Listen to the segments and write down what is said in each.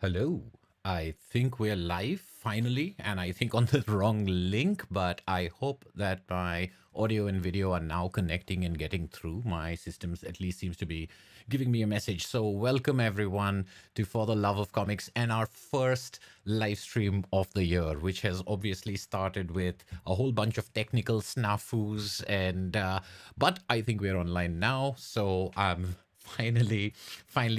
Hello. I think we're live finally, and I think on the wrong link, but I hope that my audio and video are now connecting and getting through. My systems at least seems to be giving me a message. So welcome everyone to For the Love of Comics and our first live stream of the year, which has obviously started with a whole bunch of technical snafus and but I think we're online now, so I'm finally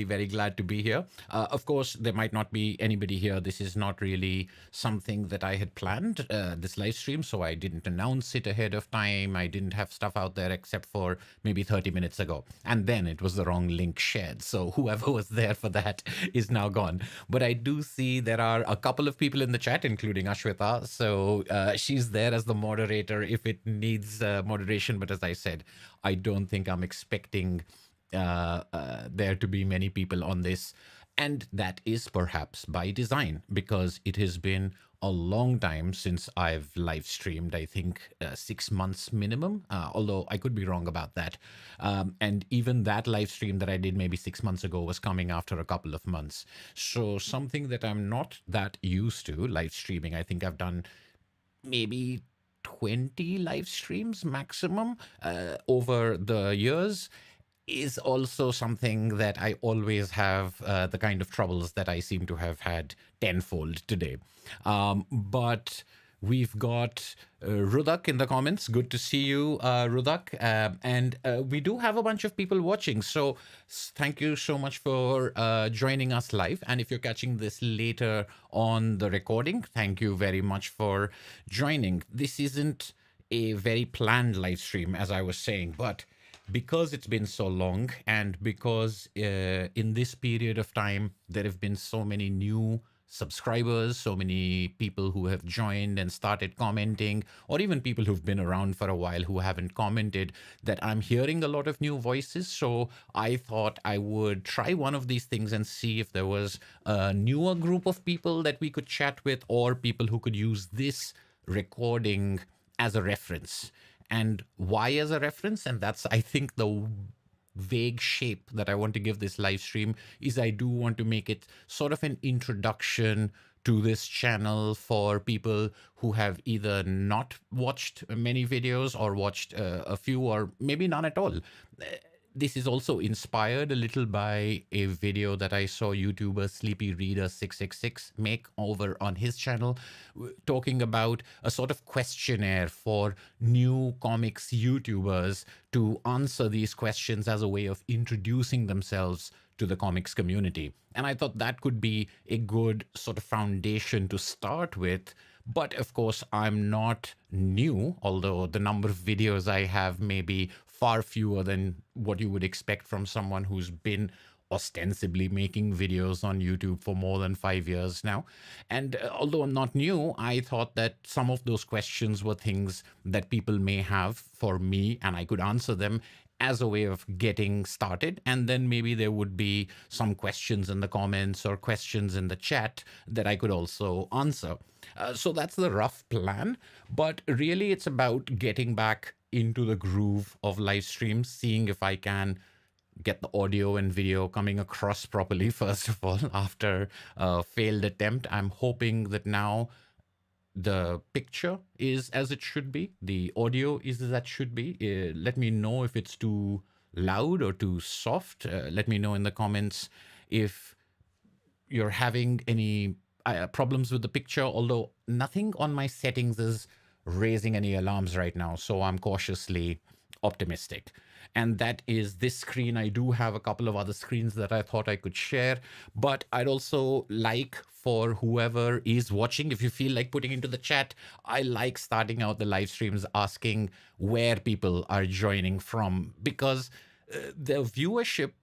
very glad to be here. Of course, there might not be anybody here. This is not really something that I had planned, this live stream, so I didn't announce it ahead of time. I didn't have stuff out there except for maybe 30 minutes ago, and then it was the wrong link shared, so whoever was there for that is now gone. But I do see there are a couple of people in the chat, including Ashwita, so she's there as the moderator if it needs moderation. But as I said, I don't think I'm expecting there to be many people on this. And that is perhaps by design, because it has been a long time since I've live streamed. I think 6 months minimum, although I could be wrong about that. And even that live stream that I did maybe 6 months ago was coming after a couple of months. So something that I'm not that used to, live streaming. I think I've done maybe 20 live streams maximum over the years, is also something that I always have the kind of troubles that I seem to have had tenfold today. But we've got Rudak in the comments. Good to see you, Rudak. And we do have a bunch of people watching. So thank you so much for joining us live. And if you're catching this later on the recording, thank you very much for joining. This isn't a very planned live stream, as I was saying, but because it's been so long, and because in this period of time there have been so many new subscribers, so many people who have joined and started commenting, or even people who've been around for a while who haven't commented, that I'm hearing a lot of new voices. So I thought I would try one of these things and see if there was a newer group of people that we could chat with, or people who could use this recording as a reference. And why as a reference? And that's, I think, the vague shape that I want to give this live stream, is I do want to make it sort of an introduction to this channel for people who have either not watched many videos or watched a few, or maybe none at all. This is also inspired a little by a video that I saw YouTuber Sleepy Reader 666 make over on his channel, talking about a sort of questionnaire for new comics YouTubers to answer these questions as a way of introducing themselves to the comics community. And I thought that could be a good sort of foundation to start with. But of course, I'm not new, although the number of videos I have may be far fewer than what you would expect from someone who's been ostensibly making videos on YouTube for more than 5 years now. And although I'm not new, I thought that some of those questions were things that people may have for me, and I could answer them as a way of getting started. And then maybe there would be some questions in the comments or questions in the chat that I could also answer. So that's the rough plan. But really, it's about getting back into the groove of live streams, seeing if I can get the audio and video coming across properly, first of all, after a failed attempt. I'm hoping that now the picture is as it should be, the audio is as it should be. Let me know if it's too loud or too soft. Let me know in the comments if you're having any problems with the picture, although nothing on my settings is raising any alarms right now, so I'm cautiously optimistic. And that is this screen. I do have a couple of other screens that I thought I could share, but I'd also like for whoever is watching, if you feel like putting into the chat, I like starting out the live streams asking where people are joining from, because the viewership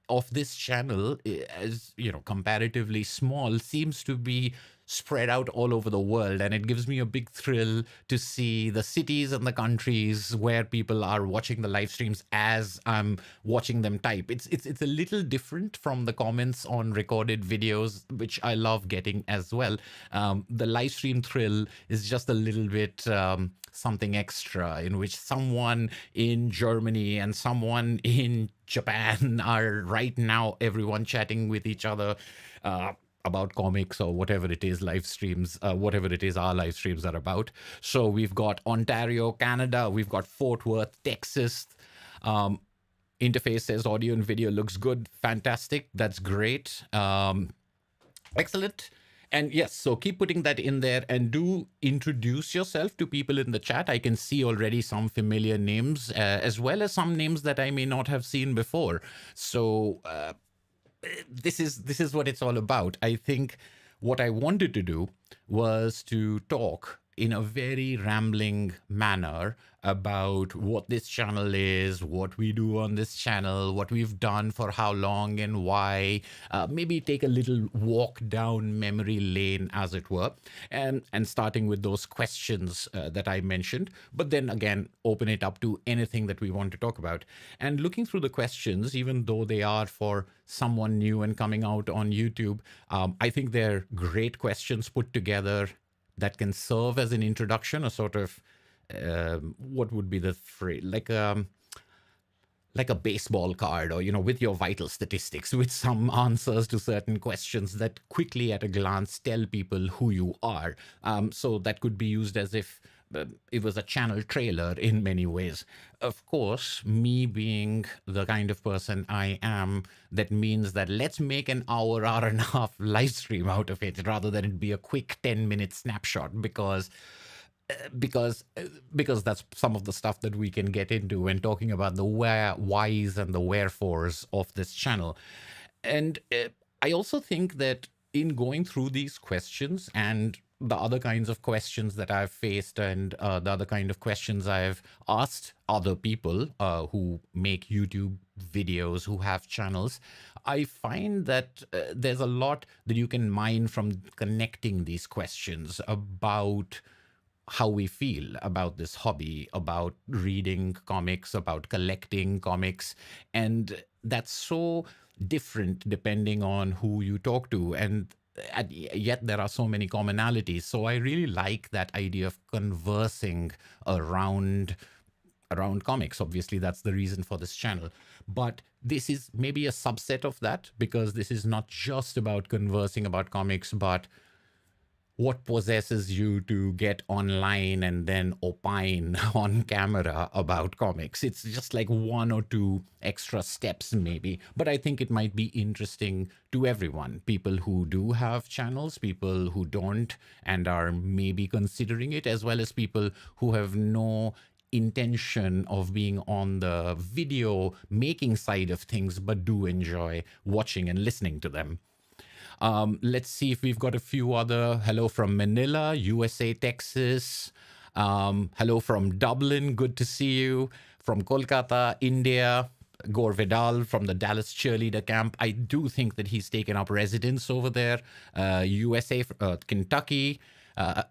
of this channel, as you know, comparatively small, seems to be spread out all over the world, and it gives me a big thrill to see the cities and the countries where people are watching the live streams as I'm watching them type. It's a little different from the comments on recorded videos, which I love getting as well. The live stream thrill is just a little bit something extra, in which someone in Germany and someone in Japan are right now everyone chatting with each other about comics or whatever it is, live streams, whatever it is our live streams are about. So we've got Ontario, Canada, we've got Fort Worth, Texas. Um, Interface says audio and video looks good. Fantastic. That's great. Excellent. And yes, so keep putting that in there and do introduce yourself to people in the chat. I can see already some familiar names, as well as some names that I may not have seen before. So this is what it's all about. I think what I wanted to do was to talk in a very rambling manner about what this channel is, what we do on this channel, what we've done for how long and why. Maybe take a little walk down memory lane, as it were, and starting with those questions that I mentioned, but then again, open it up to anything that we want to talk about. And looking through the questions, even though they are for someone new and coming out on YouTube, I think they're great questions put together that can serve as an introduction, a sort of what would be the phrase, like a baseball card, or with your vital statistics, with some answers to certain questions that quickly at a glance tell people who you are. So that could be used as if it was a channel trailer in many ways. Of course, me being the kind of person I am, that means that let's make an hour and a half live stream out of it rather than it be a quick 10-minute snapshot, because that's some of the stuff that we can get into when talking about the whys and the wherefores of this channel. And I also think that in going through these questions and the other kinds of questions that I've faced, and the other kind of questions I've asked other people who make YouTube videos, who have channels, I find that there's a lot that you can mine from connecting these questions about how we feel about this hobby, about reading comics, about collecting comics. And that's so different depending on who you talk to. And yet there are so many commonalities. So I really like that idea of conversing around comics. Obviously, that's the reason for this channel. But this is maybe a subset of that, because this is not just about conversing about comics, but what possesses you to get online and then opine on camera about comics. It's just like one or two extra steps maybe, but I think it might be interesting to everyone. People who do have channels, people who don't and are maybe considering it, as well as people who have no intention of being on the video making side of things, but do enjoy watching and listening to them. Let's see if we've got a few other. Hello from Manila, USA, Texas. Hello from Dublin. Good to see you. From Kolkata, India. Gore Vidal from the Dallas cheerleader camp. I do think that he's taken up residence over there. USA, Kentucky.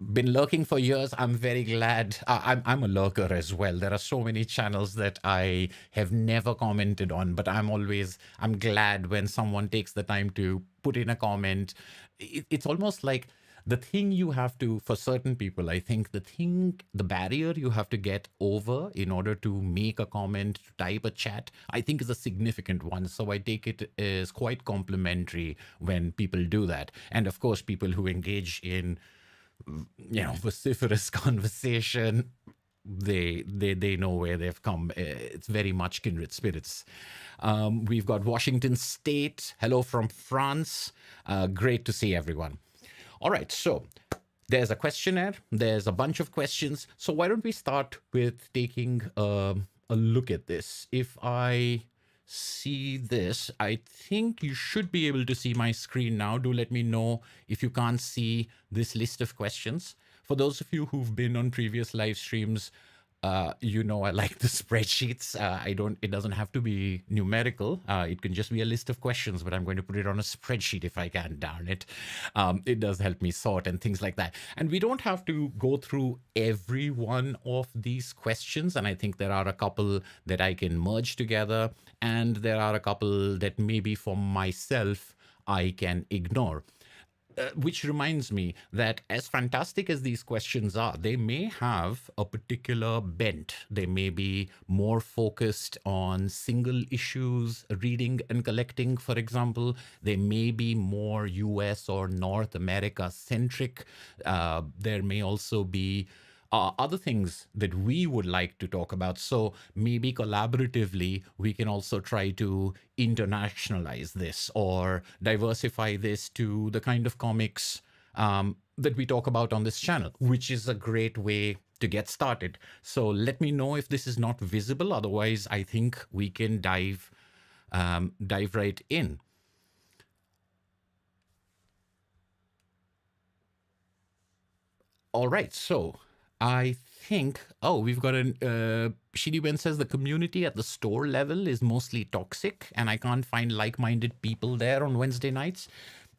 Been lurking for years. I'm very glad. I'm a lurker as well. There are so many channels that I have never commented on, but I'm glad when someone takes the time to put in a comment. It's almost like the thing you have to, for certain people, I think the barrier you have to get over in order to make a comment, to type a chat, I think is a significant one. So I take it as quite complimentary when people do that. And of course, people who engage in vociferous conversation, they know where they've come. It's very much kindred spirits. We've got Washington State. Hello from France. Great to see everyone. All right, so there's a questionnaire. There's a bunch of questions. So why don't we start with taking a look at this? If I see this, I think you should be able to see my screen now. Do let me know if you can't see this list of questions. For those of you who've been on previous live streams, I like the spreadsheets. It doesn't have to be numerical. It can just be a list of questions, but I'm going to put it on a spreadsheet if I can, darn it. It does help me sort and things like that. And we don't have to go through every one of these questions. And I think there are a couple that I can merge together. And there are a couple that maybe for myself, I can ignore. Which reminds me that as fantastic as these questions are, they may have a particular bent. They may be more focused on single issues, reading and collecting, for example. They may be more US or North America centric. There may also be other things that we would like to talk about. So maybe collaboratively, we can also try to internationalize this or diversify this to the kind of comics that we talk about on this channel, which is a great way to get started. So let me know if this is not visible. Otherwise, I think we can dive right in. All right, so I think, oh, we've got an, Shidi Ben says the community at the store level is mostly toxic and I can't find like-minded people there on Wednesday nights.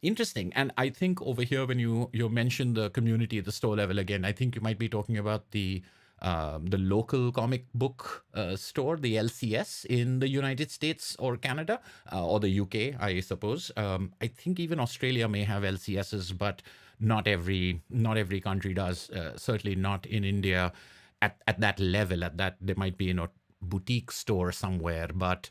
Interesting. And I think over here, when you mentioned the community at the store level again, I think you might be talking about the local comic book store, the LCS in the United States or Canada or the UK, I suppose. I think even Australia may have LCSs, but not every country does. Certainly not in India at that level. At that, there might be boutique store somewhere, but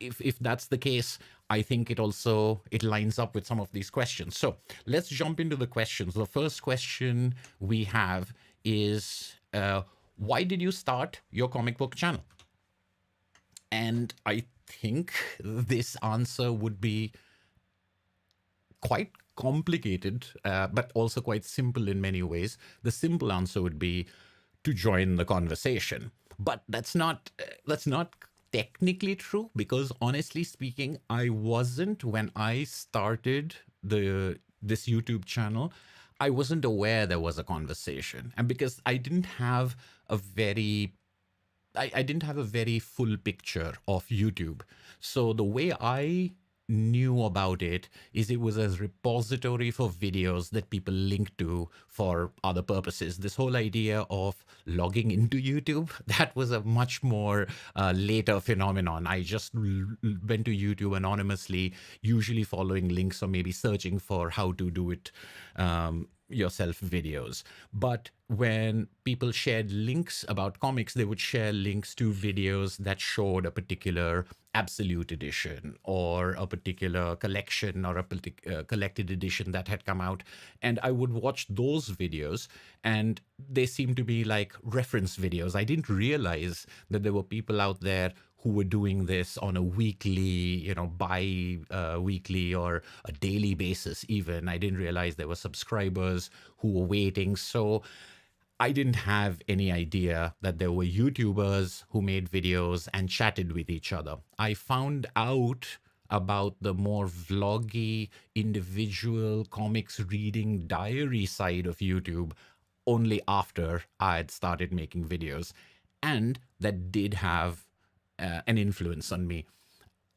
if that's the case, I think it lines up with some of these questions. So let's jump into the questions. The first question we have is, why did you start your comic book channel? And I think this answer would be quite complicated, but also quite simple in many ways. The simple answer would be to join the conversation. But that's not technically true, because honestly speaking, I wasn't, when I started this YouTube channel, I wasn't aware there was a conversation. And because I didn't have a very full picture of YouTube. So the way I knew about it is it was a repository for videos that people link to for other purposes. This whole idea of logging into YouTube, that was a much more later phenomenon. I just went to YouTube anonymously, usually following links or maybe searching for how to do it yourself videos. But when people shared links about comics, they would share links to videos that showed a particular absolute edition or a particular collection or a collected edition that had come out. And I would watch those videos and they seemed to be like reference videos. I didn't realize that there were people out there who were doing this on a weekly, bi-weekly or a daily basis even. I didn't realize there were subscribers who were waiting. So I didn't have any idea that there were YouTubers who made videos and chatted with each other. I found out about the more vloggy, individual comics reading diary side of YouTube only after I had started making videos. And that did have an influence on me.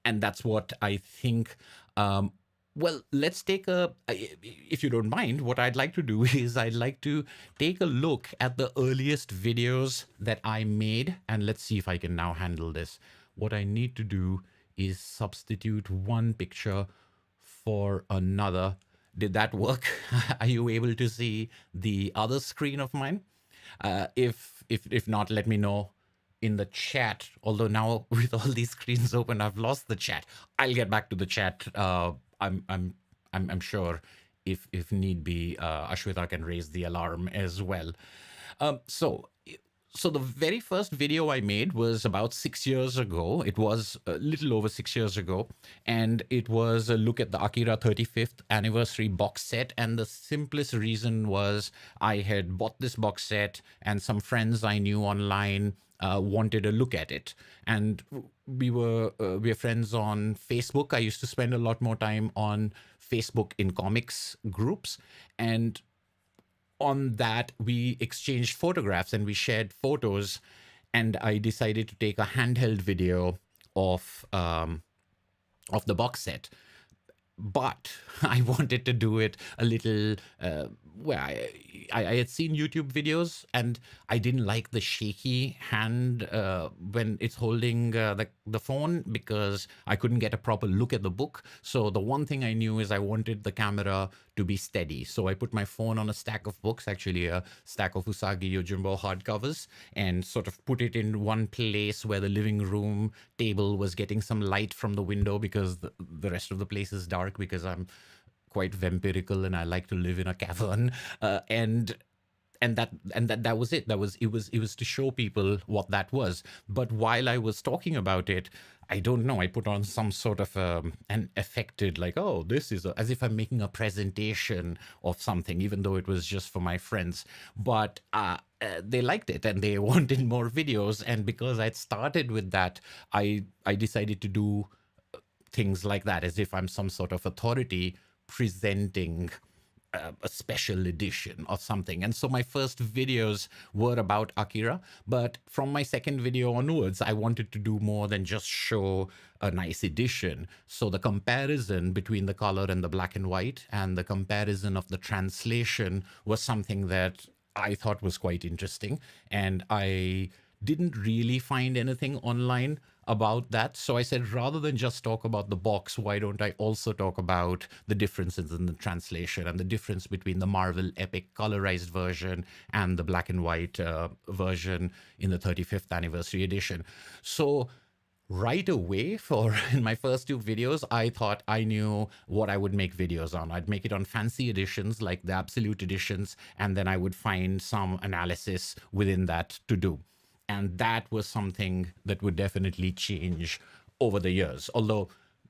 And that's what I think. Well, let's take if you don't mind, what I'd like to do is I'd like to take a look at the earliest videos that I made. And let's see if I can now handle this. What I need to do is substitute one picture for another. Did that work? Are you able to see the other screen of mine? If not, let me know in the chat. Although now with all these screens open, I've lost the chat. I'll get back to the chat. I'm sure if need be, Ashwita can raise the alarm as well. So the very first video I made was about 6 years ago. It was a little over 6 years ago. And it was a look at the Akira 35th anniversary box set. And the simplest reason was I had bought this box set and some friends I knew online wanted a look at it. And we're friends on Facebook. I used to spend a lot more time on Facebook in comics groups. And on that, we exchanged photographs and we shared photos. And I decided to take a handheld video of the box set. But I wanted to do it a little where I had seen YouTube videos, and I didn't like the shaky hand when it's holding the phone, because I couldn't get a proper look at the book. So the one thing I knew is I wanted the camera to be steady. So I put my phone on a stack of books, actually a stack of Usagi Yojimbo hardcovers, and sort of put it in one place where the living room table was getting some light from the window, because the rest of the place is dark, because I'm quite vampirical and I like to live in a cavern. And that was it. It was to show people what that was. But while I was talking about it, I don't know, I put on some sort of an affected, like, oh, this is as if I'm making a presentation of something, even though it was just for my friends. But they liked it and they wanted more videos. And because I'd started with that, I decided to do things like that, as if I'm some sort of authority presenting a special edition of something. And so my first videos were about Akira, but from my second video onwards, I wanted to do more than just show a nice edition. So the comparison between the color and the black and white, and the comparison of the translation, was something that I thought was quite interesting. And I didn't really find anything online about that. So I said, rather than just talk about the box, why don't I also talk about the differences in the translation, and the difference between the Marvel Epic colorized version and the black and white version in the 35th anniversary edition. So right away, for in my first two videos, I thought I knew what I would make videos on. I'd make it on fancy editions like the absolute editions, and then I would find some analysis within that to do. And that was something that would definitely change over the years, although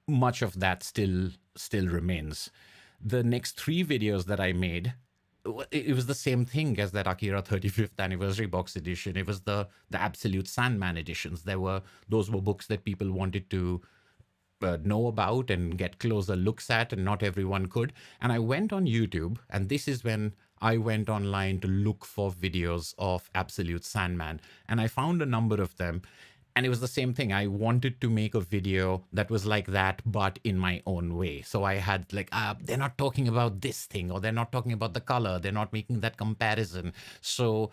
much of that still remains. The next three videos that I made, it was the same thing as that Akira 35th anniversary box edition. It was the Absolute Sandman editions. Those were books that people wanted to know about and get closer looks at, and not everyone could. And I went on YouTube, and this is when I went online to look for videos of Absolute Sandman, and I found a number of them. And it was the same thing. I wanted to make a video that was like that, but in my own way. So I had like, they're not talking about this thing, or they're not talking about the color, they're not making that comparison. So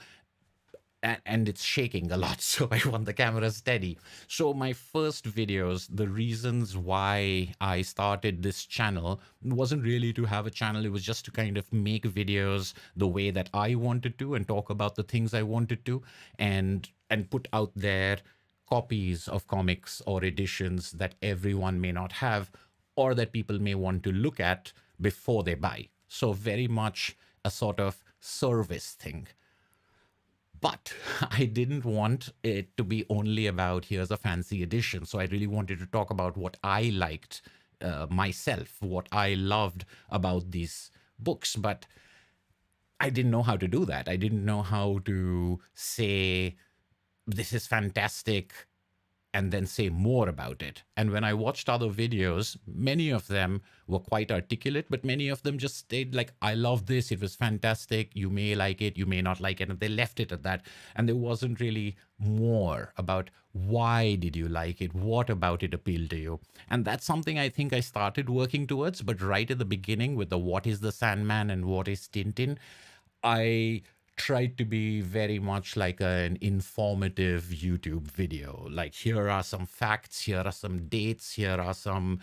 and it's shaking a lot, so I want the camera steady. So my first videos, the reasons why I started this channel wasn't really to have a channel. It was just to kind of make videos the way that I wanted to, and talk about the things I wanted to, and put out there copies of comics or editions that everyone may not have, or that people may want to look at before they buy. So very much a sort of service thing. But I didn't want it to be only about, here's a fancy edition. So I really wanted to talk about what I liked myself, what I loved about these books. But I didn't know how to do that. I didn't know how to say, this is fantastic, and then say more about it. And when I watched other videos, many of them were quite articulate, but many of them just stayed like, I love this, it was fantastic, you may like it, you may not like it, and they left it at that. And there wasn't really more about, why did you like it, what about it appealed to you. And that's something I think I started working towards. But right at the beginning, with the what is the Sandman and what is Tintin, I tried to be very much like an informative YouTube video. Like, here are some facts, here are some dates, here are some,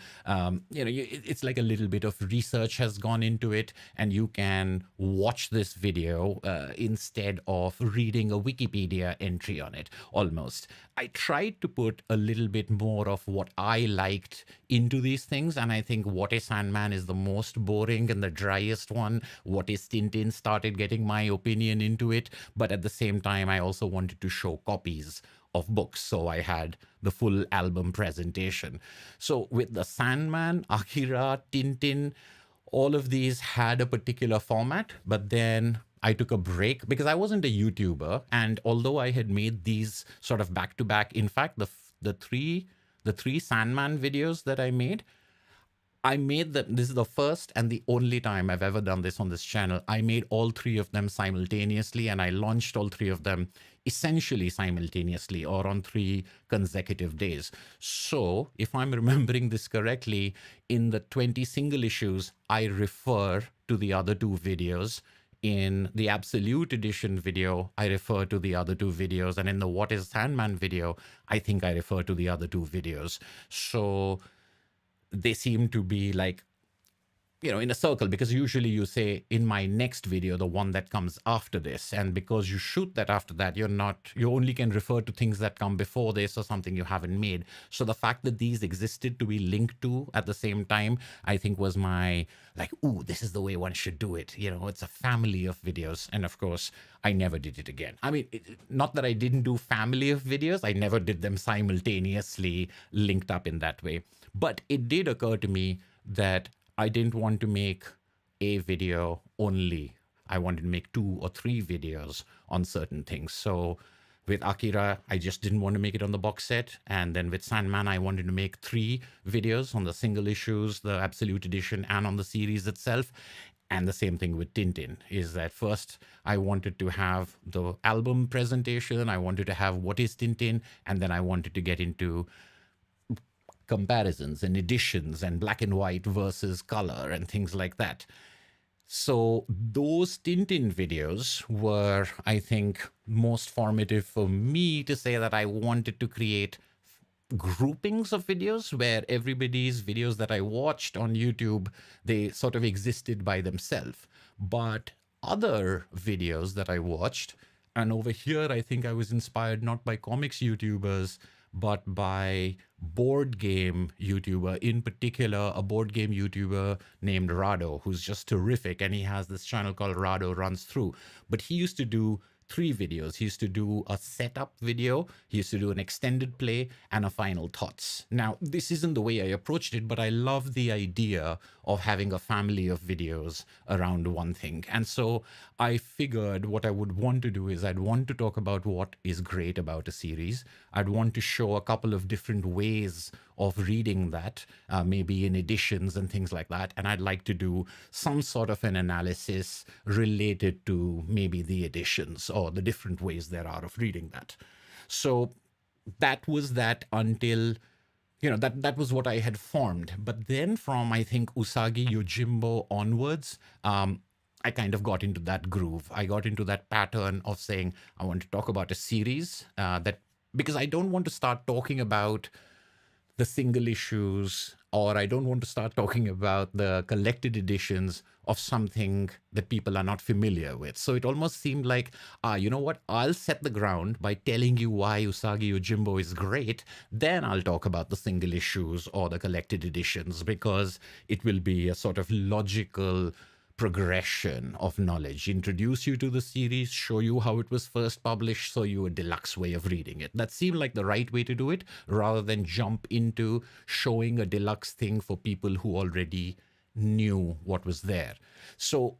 it's like a little bit of research has gone into it, and you can watch this video instead of reading a Wikipedia entry on it, almost. I tried to put a little bit more of what I liked into these things, and I think What is Sandman is the most boring and the driest one. What is Tintin started getting my opinion into it, but at the same time, I also wanted to show copies of books, so I had the full album presentation. So with the Sandman, Akira, Tintin, all of these had a particular format, but then I took a break because I wasn't a YouTuber. And although I had made these sort of back to back, in fact, the three Sandman videos that I made them. This is the first and the only time I've ever done this on this channel. I made all three of them simultaneously, and I launched all three of them essentially simultaneously, or on 3 consecutive days. So if I'm remembering this correctly, in the 20 single issues, I refer to the other 2 videos In the Absolute Edition video, I refer to the other two videos. And in the What is Sandman video, I think I refer to the other two videos. So they seem to be like, in a circle, because usually you say in my next video, the one that comes after this. And because you shoot that after that, you only can refer to things that come before this or something you haven't made. So the fact that these existed to be linked to at the same time, I think was my like, ooh, this is the way one should do it. It's a family of videos. And of course, I never did it again. I mean, not that I didn't do family of videos. I never did them simultaneously linked up in that way. But it did occur to me that I didn't want to make a video only. I wanted to make 2 or 3 videos on certain things. So with Akira, I just didn't want to make it on the box set. And then with Sandman, I wanted to make 3 videos on the single issues, the Absolute Edition, and on the series itself. And the same thing with Tintin, is that first I wanted to have the album presentation. I wanted to have what is Tintin. And then I wanted to get into comparisons and editions and black and white versus color and things like that. So those Tintin videos were, I think, most formative for me to say that I wanted to create groupings of videos where everybody's videos that I watched on YouTube, they sort of existed by themselves. But other videos that I watched, and over here, I think I was inspired not by comics YouTubers, but by board game YouTuber, in particular, a board game YouTuber named Rado, who's just terrific. And he has this channel called Rado Runs Through. But he used to do 3 videos. He used to do a setup video, he used to do an extended play, and a final thoughts. Now, this isn't the way I approached it, but I love the idea of having a family of videos around one thing. And so I figured what I would want to do is I'd want to talk about what is great about a series. I'd want to show a couple of different ways of reading that, maybe in editions and things like that. And I'd like to do some sort of an analysis related to maybe the editions or the different ways there are of reading that. So that was that until, that was what I had formed. But then from, I think, Usagi Yojimbo onwards, I kind of got into that groove. I got into that pattern of saying, I want to talk about a series because I don't want to start talking about the single issues, or I don't want to start talking about the collected editions of something that people are not familiar with. So it almost seemed like, you know what, I'll set the ground by telling you why Usagi Yojimbo is great, then I'll talk about the single issues or the collected editions, because it will be a sort of logical progression of knowledge. Introduce you to the series, show you how it was first published, show you a deluxe way of reading it. That seemed like the right way to do it, rather than jump into showing a deluxe thing for people who already knew what was there. So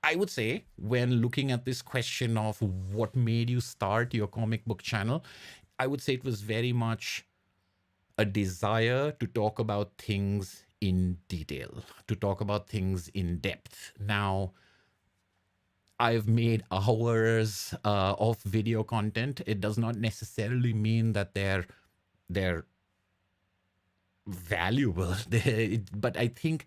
I would say, when looking at this question of what made you start your comic book channel, I would say it was very much a desire to talk about things in detail, to talk about things in depth. Now, I've made hours of video content. It does not necessarily mean that they're valuable, but I think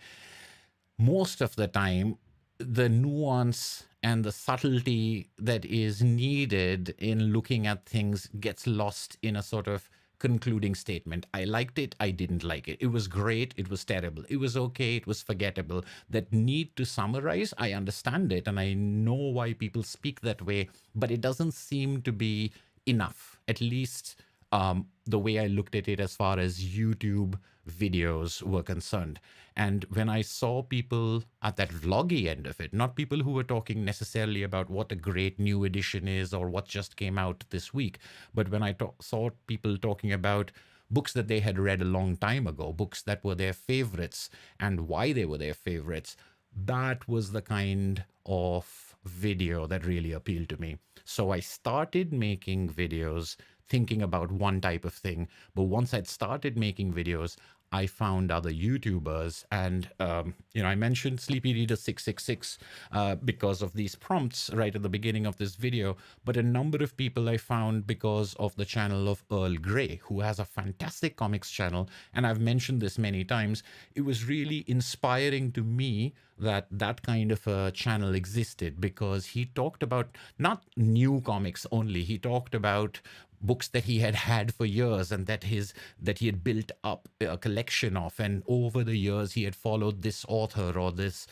most of the time, the nuance and the subtlety that is needed in looking at things gets lost in a sort of concluding statement. I liked it, I didn't like it. It was great, it was terrible. It was okay, it was forgettable. That need to summarize, I understand it, and I know why people speak that way, but it doesn't seem to be enough, at least the way I looked at it as far as YouTube videos were concerned. And when I saw people at that vloggy end of it, not people who were talking necessarily about what a great new edition is or what just came out this week, but when I saw people talking about books that they had read a long time ago, books that were their favorites and why they were their favorites, that was the kind of video that really appealed to me. So I started making videos thinking about one type of thing. But once I'd started making videos, I found other YouTubers, and I mentioned Sleepy Reader 666 because of these prompts right at the beginning of this video, but a number of people I found because of the channel of Earl Grey, who has a fantastic comics channel, and I've mentioned this many times. It was really inspiring to me that that kind of a channel existed, because he talked about not new comics only. He talked about books that he had had for years, and that he had built up a collection of, and over the years he had followed this author or this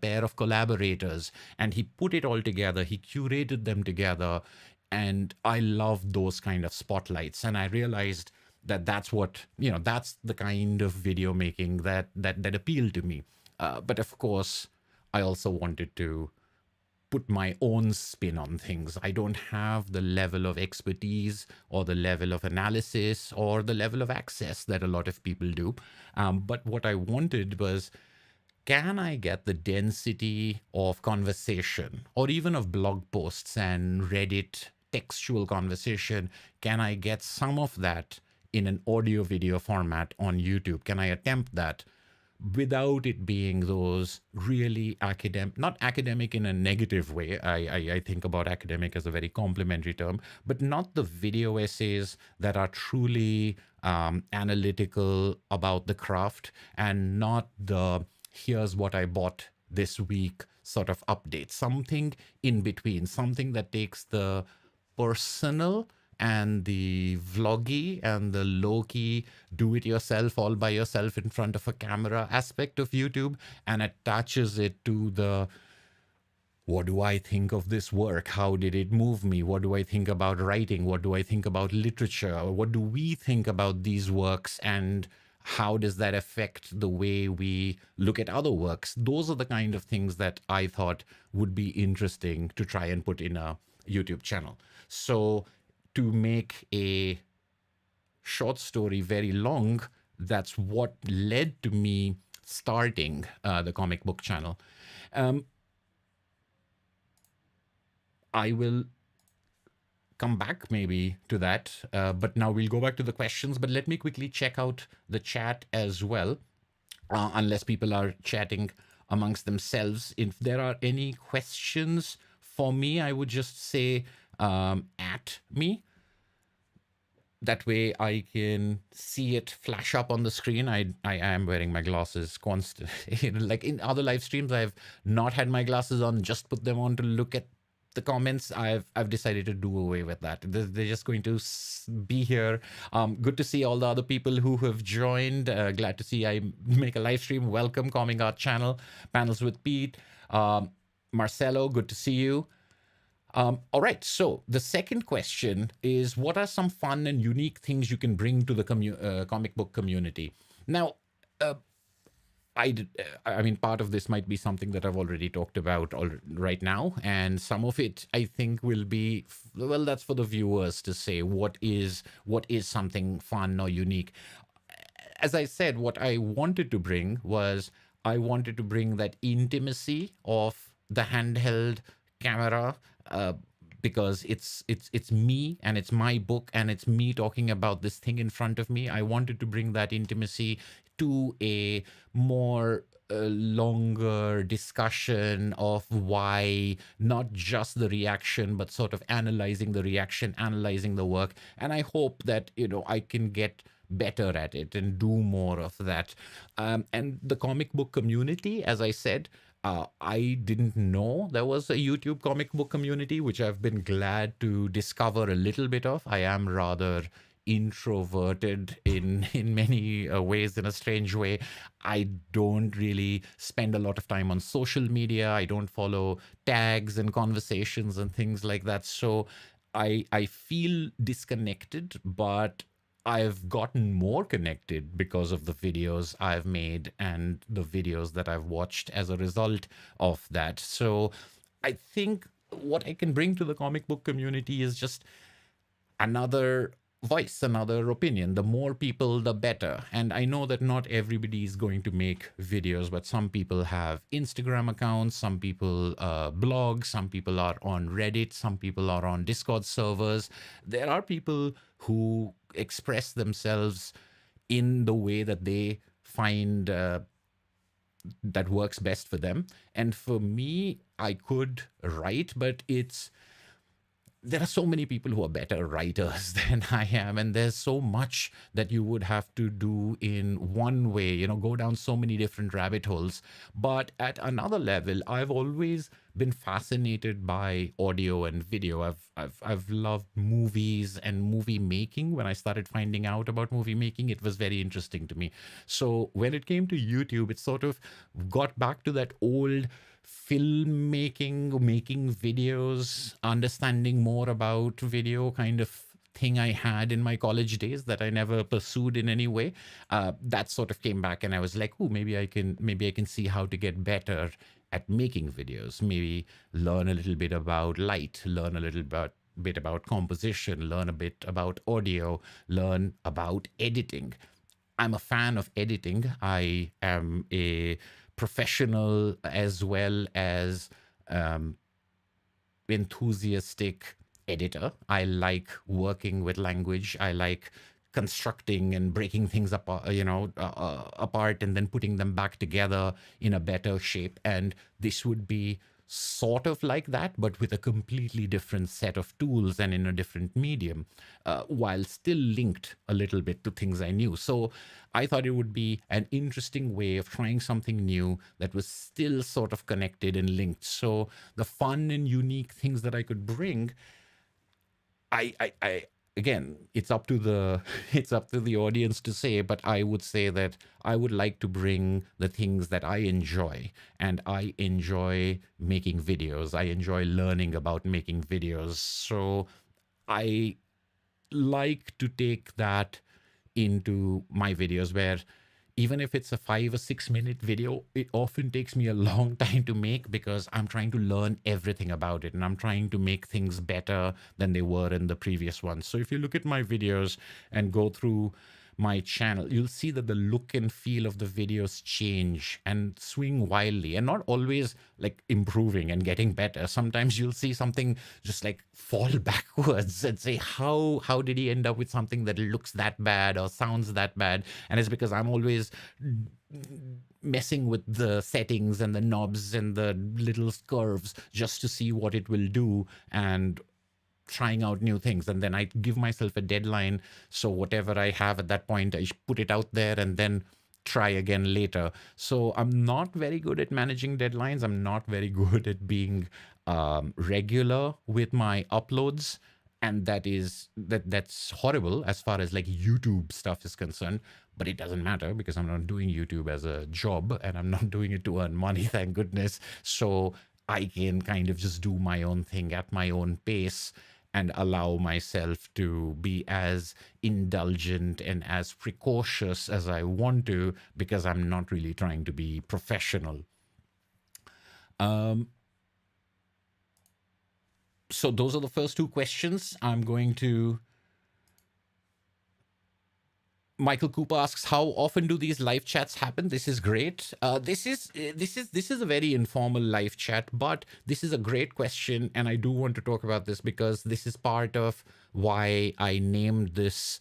pair of collaborators, and he put it all together, he curated them together. And I love those kind of spotlights, and I realized that that's what, that's the kind of video making that appealed to me. But of course, I also wanted to put my own spin on things. I don't have the level of expertise or the level of analysis or the level of access that a lot of people do. But what I wanted was, can I get the density of conversation or even of blog posts and Reddit textual conversation? Can I get some of that in an audio video format on YouTube? Can I attempt that without it being those really academic, not academic in a negative way. I think about academic as a very complimentary term, but not the video essays that are truly analytical about the craft, and not the here's what I bought this week sort of update. Something in between, something that takes the personal and the vloggy and the low-key do-it-yourself, all by yourself in front of a camera aspect of YouTube, and attaches it to the, what do I think of this work? How did it move me? What do I think about writing? What do I think about literature? What do we think about these works? And how does that affect the way we look at other works? Those are the kind of things that I thought would be interesting to try and put in a YouTube channel. So to make a short story very long, that's what led to me starting the comic book channel. I will come back maybe to that, but now we'll go back to the questions. But let me quickly check out the chat as well, unless people are chatting amongst themselves. If there are any questions for me, I would just say at me. That way I can see it flash up on the screen. I am wearing my glasses constant. Like in other live streams, I've not had my glasses on, just put them on to look at the comments. I've decided to do away with that. They're just going to be here. Good to see all the other people who have joined. Glad to see I make a live stream. Welcome, Comic Art Channel, Panels with Pete. Marcelo, good to see you. All right, so the second question is, what are some fun and unique things you can bring to the comic book community? Now, I mean, part of this might be something that I've already talked about right now, and some of it I think will be, well, that's for the viewers to say what is something fun or unique. As I said, what I wanted to bring was, I wanted to bring that intimacy of the handheld camera, because it's me, and it's my book, and it's me talking about this thing in front of me. I wanted to bring that intimacy to a more longer discussion of why, not just the reaction, but sort of analyzing the reaction, analyzing the work. And I hope that, I can get better at it and do more of that. And the comic book community, as I said, I didn't know there was a YouTube comic book community, which I've been glad to discover a little bit of. I am rather introverted in many ways, in a strange way. I don't really spend a lot of time on social media. I don't follow tags and conversations and things like that. So I feel disconnected, but I've gotten more connected because of the videos I've made and the videos that I've watched as a result of that. So I think what I can bring to the comic book community is just another voice, another opinion. The more people, the better. And I know that not everybody is going to make videos, but some people have Instagram accounts, some people blog, some people are on Reddit, some people are on Discord servers. There are people who express themselves in the way that they find that works best for them. And for me, I could write, but there are so many people who are better writers than I am, and there's so much that you would have to do in one way, go down so many different rabbit holes. But at another level, I've always been fascinated by audio and video. I've loved movies and movie making. When I started finding out about movie making, it was very interesting to me. So when it came to YouTube, it sort of got back to that old filmmaking, making videos, understanding more about video kind of thing I had in my college days that I never pursued in any way. That sort of came back, and I was like, "Oh, maybe I can see how to get better at making videos. Maybe learn a little bit about light, learn a little bit about composition, learn a bit about audio, learn about editing." I'm a fan of editing. I am a professional as well as um, enthusiastic editor. I like working with language. I like constructing and breaking things up, apart and then putting them back together in a better shape. And this would be sort of like that, but with a completely different set of tools and in a different medium, while still linked a little bit to things I knew. So I thought it would be an interesting way of trying something new that was still sort of connected and linked. So the fun and unique things that I could bring, I again, it's up to the it's up to the audience to say, but I would say that I would like to bring the things that I enjoy, and I enjoy making videos. I enjoy learning about making videos. So I like to take that into my videos, where even if it's a 5 or 6 minute video, it often takes me a long time to make because I'm trying to learn everything about it and I'm trying to make things better than they were in the previous ones. So if you look at my videos and go through my channel, you'll see that the look and feel of the videos change and swing wildly, and not always like improving and getting better. Sometimes you'll see something just like fall backwards and say, how did he end up with something that looks that bad or sounds that bad? And it's because I'm always messing with the settings and the knobs and the little curves just to see what it will do, and trying out new things. And then I give myself a deadline, so whatever I have at that point, I put it out there and then try again later. So I'm not very good at managing deadlines. I'm not very good at being regular with my uploads, and that's horrible as far as like YouTube stuff is concerned. But it doesn't matter because I'm not doing YouTube as a job and I'm not doing it to earn money, thank goodness. So I can kind of just do my own thing at my own pace and allow myself to be as indulgent and as precautious as I want to, because I'm not really trying to be professional. So those are the first two questions. I'm going to Michael Cooper asks, "How often do these live chats happen?" This is great. This is a very informal live chat, but this is a great question, and I do want to talk about this because this is part of why I named this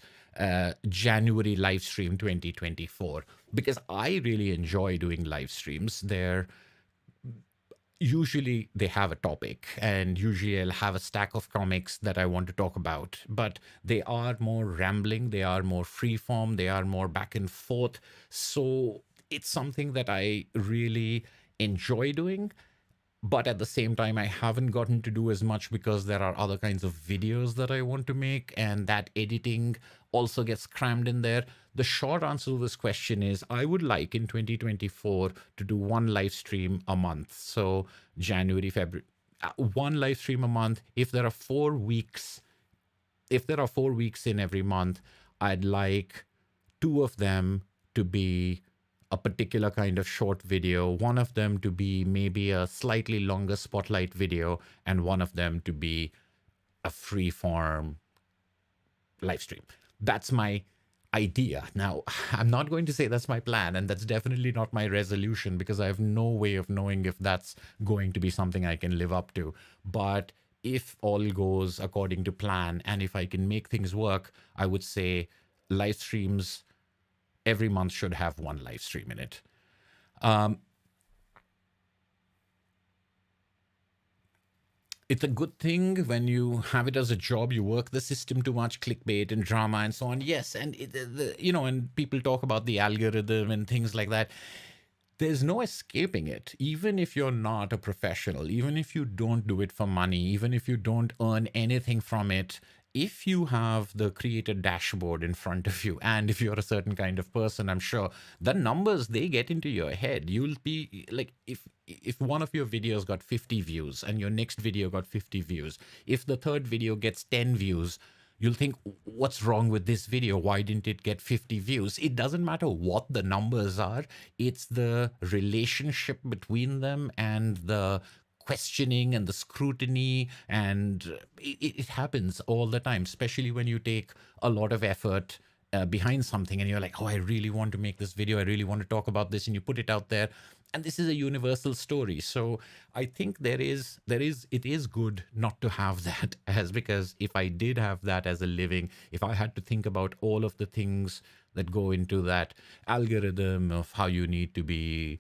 January live stream 2024, because I really enjoy doing live streams. Usually they have a topic, and usually I'll have a stack of comics that I want to talk about, but they are more rambling, they are more freeform, they are more back and forth. So it's something that I really enjoy doing. But at the same time, I haven't gotten to do as much because there are other kinds of videos that I want to make, and that editing also gets crammed in there. The short answer to this question is I would like in 2024 to do one live stream a month. So January, February, one live stream a month. If there are 4 weeks in every month, I'd like 2 of them to be a particular kind of short video, one of them to be maybe a slightly longer spotlight video, and one of them to be a free form live stream. That's my idea. Now, I'm not going to say that's my plan, and that's definitely not my resolution, because I have no way of knowing if that's going to be something I can live up to. But if all goes according to plan, and if I can make things work, I would say live streams every month should have one live stream in it. Um, it's a good thing when you have it as a job. You work the system too much, clickbait and drama and so on. Yes, and and people talk about the algorithm and things like that. There's no escaping it. Even if you're not a professional, even if you don't do it for money, even if you don't earn anything from it, if you have the creator dashboard in front of you, and if you're a certain kind of person, I'm sure the numbers, they get into your head. You'll be like, if one of your videos got 50 views and your next video got 50 views, if the third video gets 10 views, you'll think, what's wrong with this video? Why didn't it get 50 views? It doesn't matter what the numbers are. It's the relationship between them and the questioning and the scrutiny. And it happens all the time, especially when you take a lot of effort behind something and you're like, oh, I really want to make this video. I really want to talk about this. And you put it out there. And this is a universal story. So I think it is good not to have that, as because if I did have that as a living, if I had to think about all of the things that go into that algorithm of how you need to be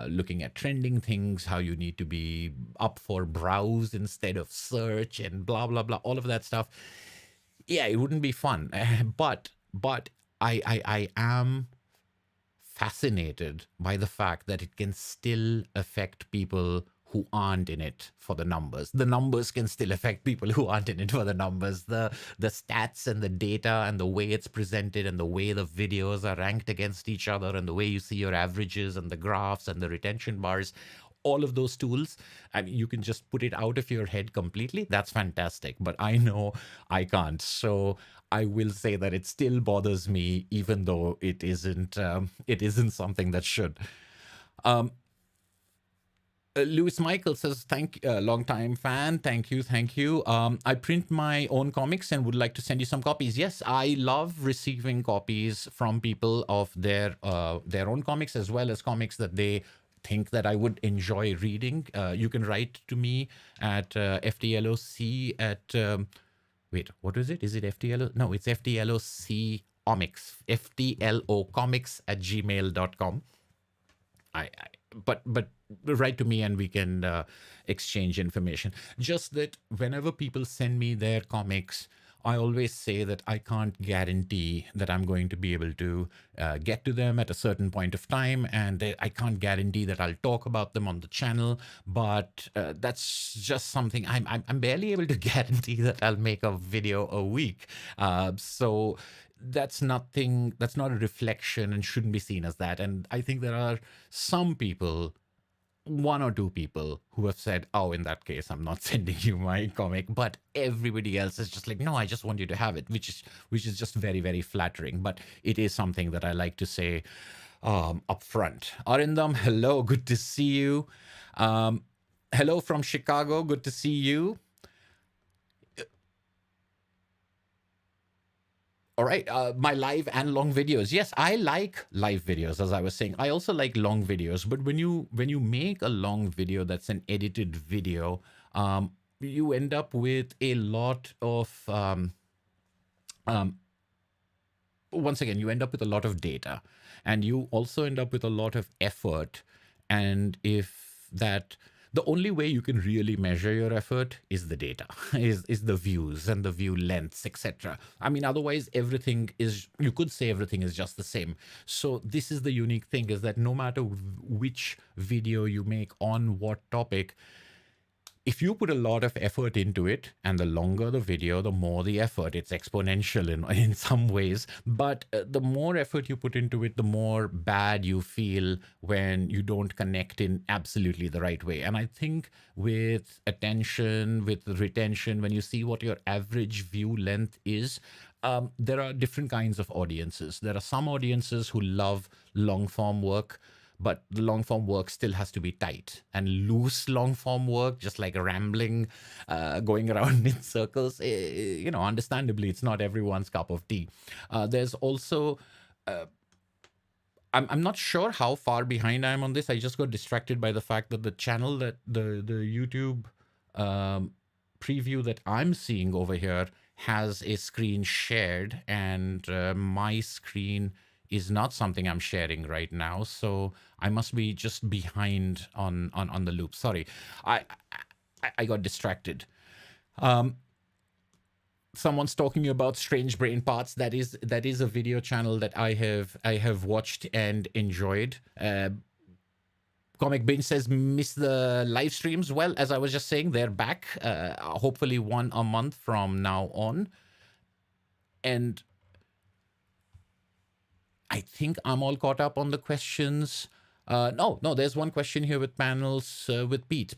looking at trending things, how you need to be up for browse instead of search and blah, blah, blah, all of that stuff. Yeah, it wouldn't be fun. But I am fascinated by the fact that it can still affect people who aren't in it for the numbers. The numbers can still affect people who aren't in it for the numbers. The stats and the data and the way it's presented and the way the videos are ranked against each other and the way you see your averages and the graphs and the retention bars, all of those tools, I mean, you can just put it out of your head completely. That's fantastic. But I know I can't. So I will say that it still bothers me, even though it isn't something that should. Um, Lewis Michael says, long time fan. Thank you. Thank you. I print my own comics and would like to send you some copies. Yes, I love receiving copies from people of their own comics, as well as comics that they think that I would enjoy reading. You can write to me at FTLOC at, wait, what is it? Is it FTLO? No, it's FTLOC Comics, FTLO Comics at gmail.com. But write to me and we can exchange information. Just that whenever people send me their comics, I always say that I can't guarantee that I'm going to be able to get to them at a certain point of time, and I can't guarantee that I'll talk about them on the channel. But that's just something I'm barely able to guarantee that I'll make a video a week. So that's not a reflection and shouldn't be seen as that. And I think there are some people, one or two people, who have said, oh, in that case, I'm not sending you my comic. But everybody else is just like, no, I just want you to have it, which is just very, very flattering. But it is something that I like to say up front. Arindam, hello, good to see you. Hello from Chicago, good to see you. All right, my live and long videos. Yes, I like live videos, as I was saying. I also like long videos, but when you make a long video that's an edited video, you end up with a lot of once again, you end up with a lot of data, and you also end up with a lot of effort. And if that, the only way you can really measure your effort is the data, is the views and the view lengths, etc. I mean, otherwise everything is, you could say everything is just the same. So this is the unique thing, is that no matter which video you make on what topic, if you put a lot of effort into it, and the longer the video, the more the effort, it's exponential in some ways. But the more effort you put into it, the more bad you feel when you don't connect in absolutely the right way. And I think with attention, with retention, when you see what your average view length is, there are different kinds of audiences. There are some audiences who love long form work, but the long form work still has to be tight. And loose long form work, just like rambling, going around in circles, understandably, it's not everyone's cup of tea. There's also, I'm not sure how far behind I am on this. I just got distracted by the fact that the channel, that the YouTube preview that I'm seeing over here has a screen shared, and my screen is not something I'm sharing right now. So I must be just behind on the loop. Sorry, I I got distracted. Someone's talking about strange brain parts. That is a video channel that I have watched and enjoyed. Comic Binge says miss the live streams. Well, as I was just saying, they're back. Hopefully one a month from now on. And I think I'm all caught up on the questions. No, there's one question here with panels with Pete.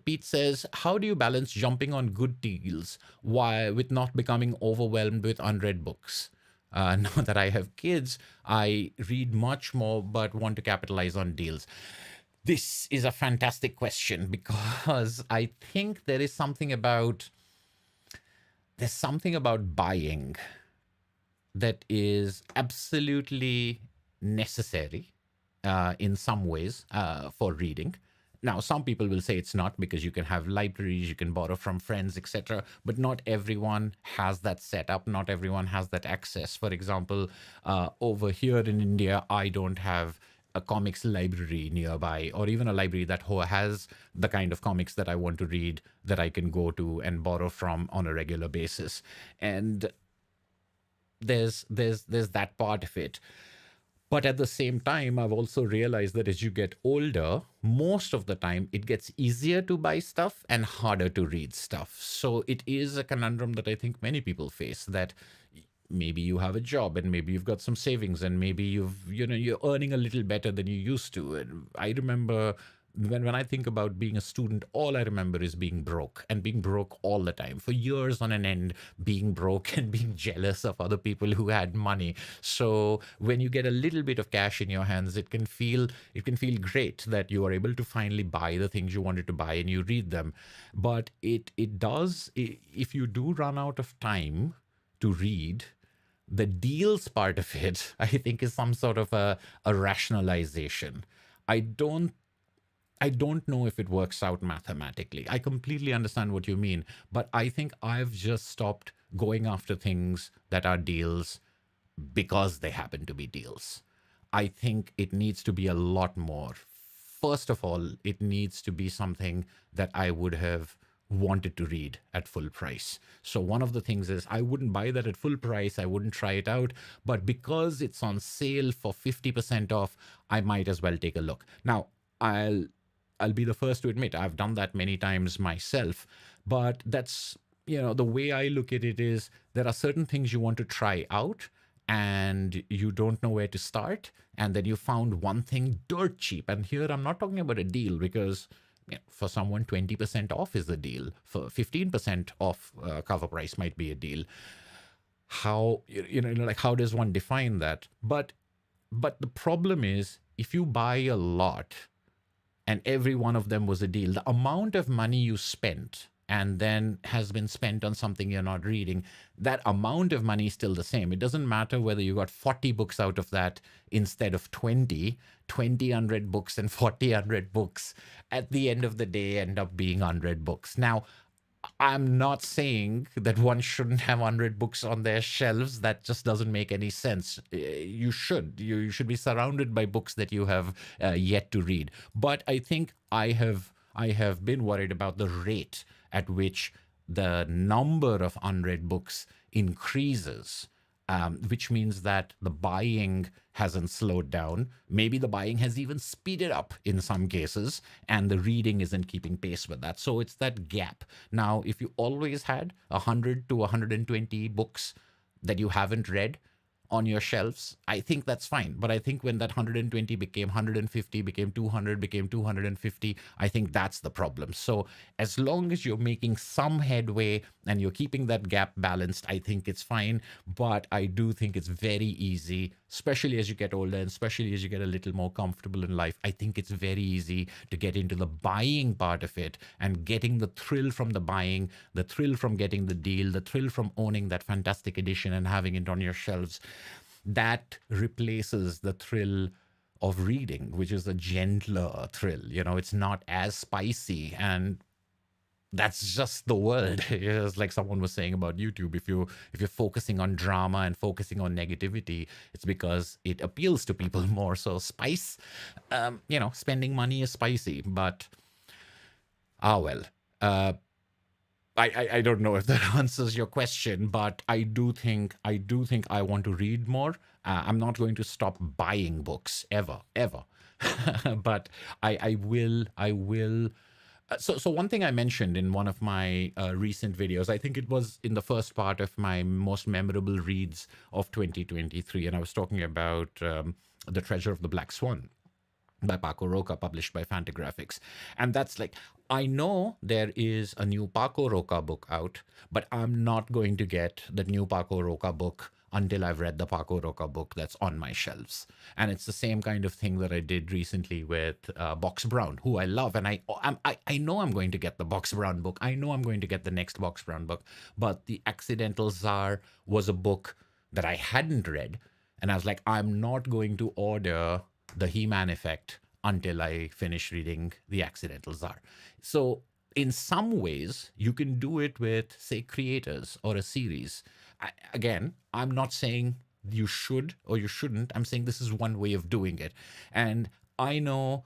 Pete says, "How do you balance jumping on good deals while with not becoming overwhelmed with unread books?" Now that I have kids, I read much more, but want to capitalize on deals. This is a fantastic question because I think there's something about buying that is absolutely necessary in some ways for reading. Now, some people will say it's not because you can have libraries, you can borrow from friends, etc. But not everyone has that setup. Not everyone has that access. For example, over here in India, I don't have a comics library nearby, or even a library that has the kind of comics that I want to read that I can go to and borrow from on a regular basis. And there's that part of it. But at the same time, I've also realized that as you get older, most of the time it gets easier to buy stuff and harder to read stuff. So it is a conundrum that I think many people face, that maybe you have a job and maybe you've got some savings and maybe you're earning a little better than you used to. And I remember when I think about being a student, all I remember is being broke, and being broke all the time for years on an end, being broke and being jealous of other people who had money. So when you get a little bit of cash in your hands, it can feel great that you are able to finally buy the things you wanted to buy and you read them. But it does, if you do run out of time to read, the deals part of it, I think, is some sort of a rationalization. I don't I don't know if it works out mathematically. I completely understand what you mean, but I think I've just stopped going after things that are deals because they happen to be deals. I think it needs to be a lot more. First of all, it needs to be something that I would have wanted to read at full price. So one of the things is I wouldn't buy that at full price. I wouldn't try it out, but because it's on sale for 50% off, I might as well take a look. Now, I'll be the first to admit I've done that many times myself, but that's, the way I look at it is there are certain things you want to try out and you don't know where to start, and then you found one thing dirt cheap. And here I'm not talking about a deal, because for someone 20% off is a deal, for 15% off cover price might be a deal. How, like, how does one define that? But the problem is, if you buy a lot and every one of them was a deal, the amount of money you spent and then has been spent on something you're not reading, that amount of money is still the same. It doesn't matter whether you got 40 books out of that instead of 20 unread books and 40 unread books at the end of the day end up being unread books. Now, I'm not saying that one shouldn't have 100 books on their shelves. That just doesn't make any sense. You should. You should be surrounded by books that you have yet to read. But I think I have been worried about the rate at which the number of unread books increases, which means that the buying hasn't slowed down. Maybe the buying has even speeded up in some cases, and the reading isn't keeping pace with that. So it's that gap. Now, if you always had 100 to 120 books that you haven't read on your shelves, I think that's fine. But I think when that 120 became 150, became 200, became 250, I think that's the problem. So as long as you're making some headway and you're keeping that gap balanced, I think it's fine. But I do think it's very easy, especially as you get older and especially as you get a little more comfortable in life. I think it's very easy to get into the buying part of it and getting the thrill from the buying, the thrill from getting the deal, the thrill from owning that fantastic edition and having it on your shelves. That replaces the thrill of reading, which is a gentler thrill. It's not as spicy. And that's just the world. It's like someone was saying about YouTube. If you're focusing on drama and focusing on negativity, it's because it appeals to people more. So spice, spending money is spicy, but well. Uh, I don't know if that answers your question, but I do think I want to read more. I'm not going to stop buying books ever, but I will. So one thing I mentioned in one of my recent videos, I think it was in the first part of my most memorable reads of 2023, and I was talking about The Treasure of the Black Swan by Paco Roca, published by Fantagraphics. And that's like, I know there is a new Paco Roca book out, but I'm not going to get the new Paco Roca book until I've read the Paco Roca book that's on my shelves. And it's the same kind of thing that I did recently with Box Brown, who I love. And I know I'm going to get the Box Brown book. I know I'm going to get the next Box Brown book. But The Accidental Czar was a book that I hadn't read. And I was like, I'm not going to order the He-Man effect until I finish reading The Accidental Czar. So in some ways, you can do it with, say, creators or a series. Again, I'm not saying you should or you shouldn't. I'm saying this is one way of doing it. And I know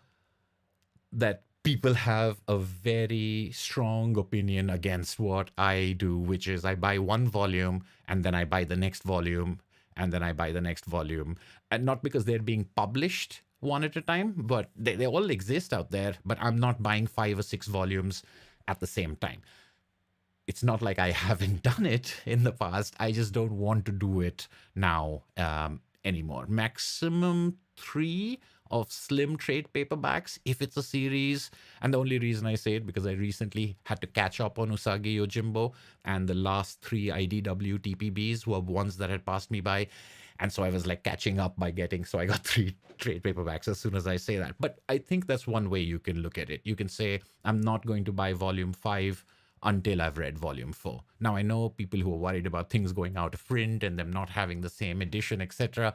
that people have a very strong opinion against what I do, which is I buy one volume and then I buy the next volume and then I buy the next volume. And not because they're being published one at a time, but they all exist out there, but I'm not buying 5 or 6 volumes at the same time. It's not like I haven't done it in the past. I just don't want to do it now anymore. Maximum 3 of slim trade paperbacks if it's a series. And the only reason I say it because I recently had to catch up on Usagi Yojimbo, and the last 3 IDW TPBs were ones that had passed me by. And so I was like catching up by getting, so I got 3 trade paperbacks as soon as I say that. But I think that's one way you can look at it. You can say, I'm not going to buy volume 5 until I've read volume 4. Now, I know people who are worried about things going out of print and them not having the same edition, etc.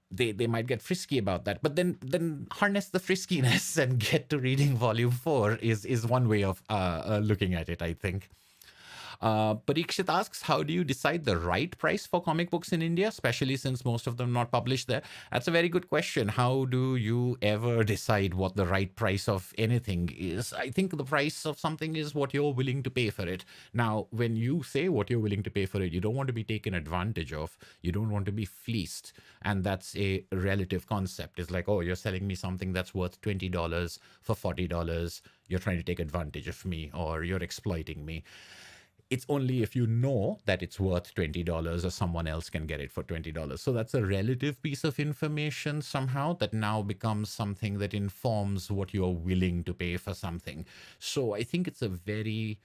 They might get frisky about that, but then harness the friskiness and get to reading volume 4 is one way of looking at it, I think. Parikshit asks, how do you decide the right price for comic books in India, especially since most of them are not published there? That's a very good question. How do you ever decide what the right price of anything is? I think the price of something is what you're willing to pay for it. Now, when you say what you're willing to pay for it, you don't want to be taken advantage of. You don't want to be fleeced. And that's a relative concept. It's like, oh, you're selling me something that's worth $20 for $40. You're trying to take advantage of me, or you're exploiting me. It's only if you know that it's worth $20 or someone else can get it for $20. So that's a relative piece of information somehow that now becomes something that informs what you're willing to pay for something. So I think it's a very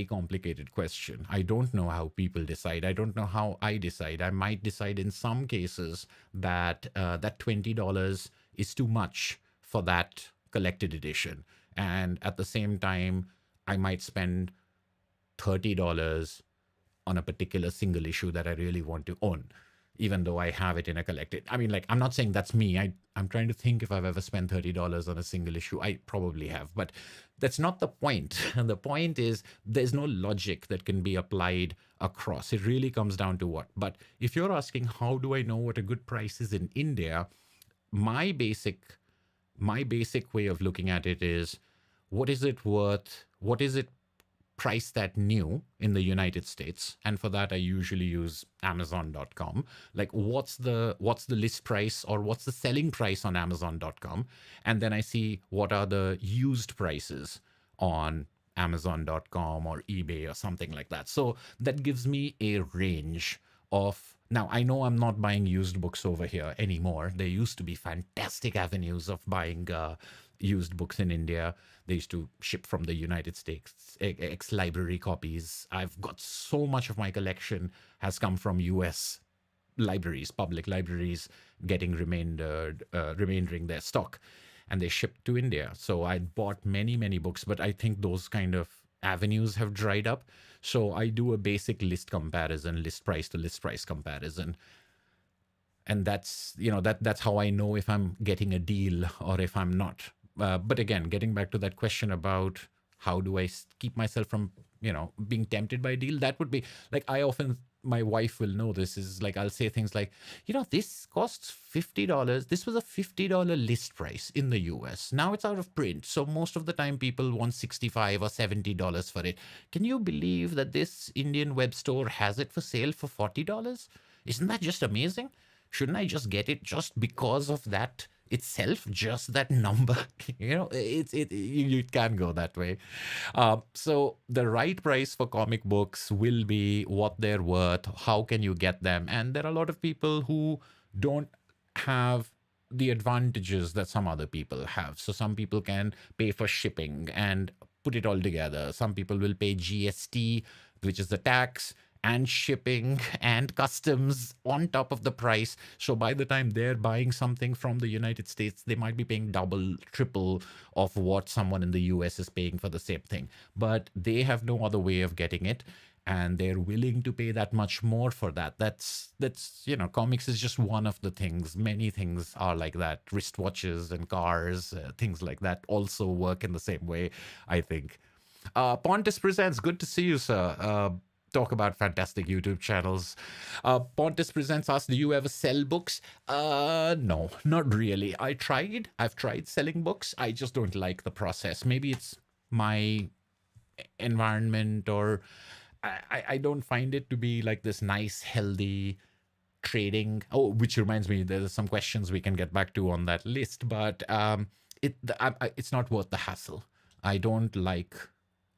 complicated question. I don't know how people decide. I don't know how I decide. I might decide in some cases that that $20 is too much for that collected edition. And at the same time, I might spend $30 on a particular single issue that I really want to own, even though I have it in a collected. I mean, like, I'm not saying that's me. I'm trying to think if I've ever spent $30 on a single issue. I probably have, but that's not the point. And the point is there's no logic that can be applied across. It really comes down to what. But if you're asking, how do I know what a good price is in India? My basic way of looking at it is, what is it worth? What is it price that new in the United States? And for that, I usually use Amazon.com. Like, what's the list price or what's the selling price on Amazon.com? And then I see what are the used prices on Amazon.com or eBay or something like that. So that gives me a range of. Now, I know I'm not buying used books over here anymore. There used to be fantastic avenues of buying used books in India. They used to ship from the United States, ex-library copies. I've got so much of my collection has come from US libraries, public libraries, getting remaindering their stock, and they shipped to India. So I bought many, many books, but I think those kind of avenues have dried up. So I do a basic list comparison, list price to list price comparison. And that's how I know if I'm getting a deal or if I'm not. But again, getting back to that question about how do I keep myself from, being tempted by a deal? That would be like, I often, my wife will know this, is like, I'll say things like, this costs $50. This was a $50 list price in the US. Now it's out of print. So most of the time people want $65 or $70 for it. Can you believe that this Indian web store has it for sale for $40? Isn't that just amazing? Shouldn't I just get it just because of that itself, just that number? It can go that way. So the right price for comic books will be what they're worth. How can you get them? And there are a lot of people who don't have the advantages that some other people have. So some people can pay for shipping and put it all together. Some people will pay GST, which is the tax, and shipping and customs on top of the price. So by the time they're buying something from the United States, they might be paying double, triple of what someone in the US is paying for the same thing. But they have no other way of getting it, and they're willing to pay that much more for that. That's comics is just one of the things. Many things are like that. Wristwatches and cars, things like that also work in the same way, I think. Pontus Presents, good to see you, sir. Talk about fantastic YouTube channels. Pontus Presents asks, do you ever sell books? No, not really. I've tried selling books. I just don't like the process. Maybe it's my environment, or I don't find it to be like this nice, healthy trading. Oh, which reminds me, there's some questions we can get back to on that list, but it's not worth the hassle. I don't like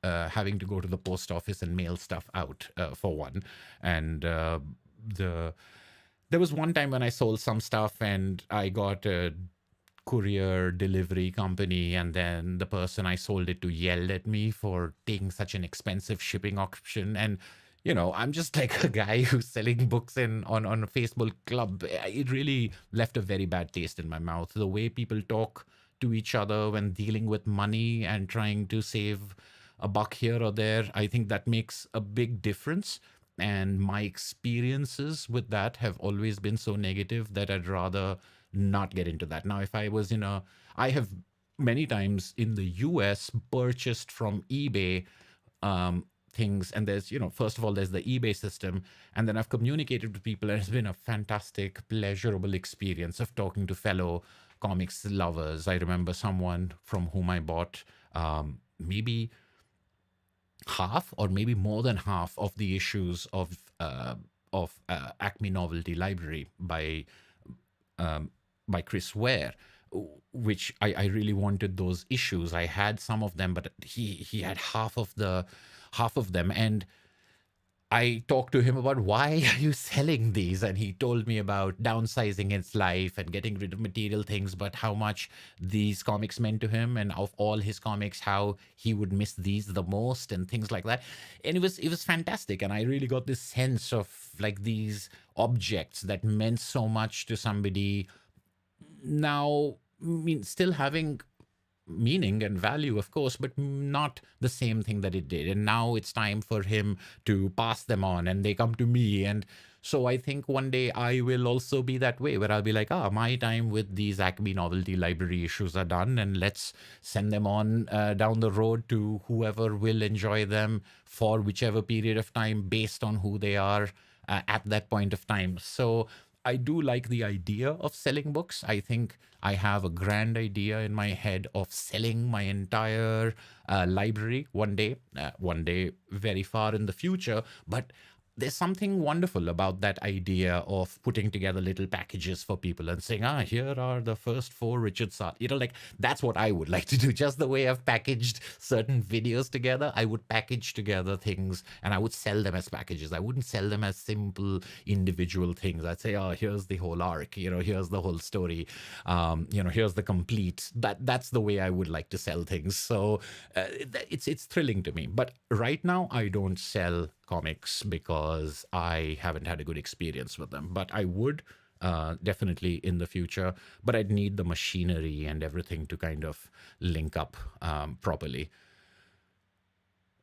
having to go to the post office and mail stuff out, for one. And there was one time when I sold some stuff and I got a courier delivery company, and then the person I sold it to yelled at me for taking such an expensive shipping option. And I'm just like a guy who's selling books on a Facebook club. It really left a very bad taste in my mouth. The way people talk to each other when dealing with money and trying to save a buck here or there, I think that makes a big difference. And my experiences with that have always been so negative that I'd rather not get into that. Now, if I was I have many times in the US purchased from eBay things, and there's, first of all, there's the eBay system, and then I've communicated with people, and it's been a fantastic, pleasurable experience of talking to fellow comics lovers. I remember someone from whom I bought maybe half or maybe more than half of the issues of Acme Novelty Library by Chris Ware, which I really wanted those issues. I had some of them, but he had half of them, and I talked to him about, why are you selling these? And he told me about downsizing his life and getting rid of material things, but how much these comics meant to him, and of all his comics, how he would miss these the most, and things like that. And it was fantastic. And I really got this sense of like these objects that meant so much to somebody now, still having meaning and value, of course, but not the same thing that it did. And now it's time for him to pass them on, and they come to me. And so I think one day I will also be that way, where I'll be like, my time with these Acme Novelty Library issues are done, and let's send them on down the road to whoever will enjoy them for whichever period of time based on who they are at that point of time. So I do like the idea of selling books. I think I have a grand idea in my head of selling my entire library one day very far in the future. But there's something wonderful about that idea of putting together little packages for people and saying, here are the first 4 Richard Sart. Like, that's what I would like to do. Just the way I've packaged certain videos together, I would package together things and I would sell them as packages. I wouldn't sell them as simple individual things. I'd say, here's the whole arc, here's the whole story, here's the complete. That's the way I would like to sell things. So it's thrilling to me. But right now, I don't sell comics because I haven't had a good experience with them. But I would definitely in the future, but I'd need the machinery and everything to kind of link up properly.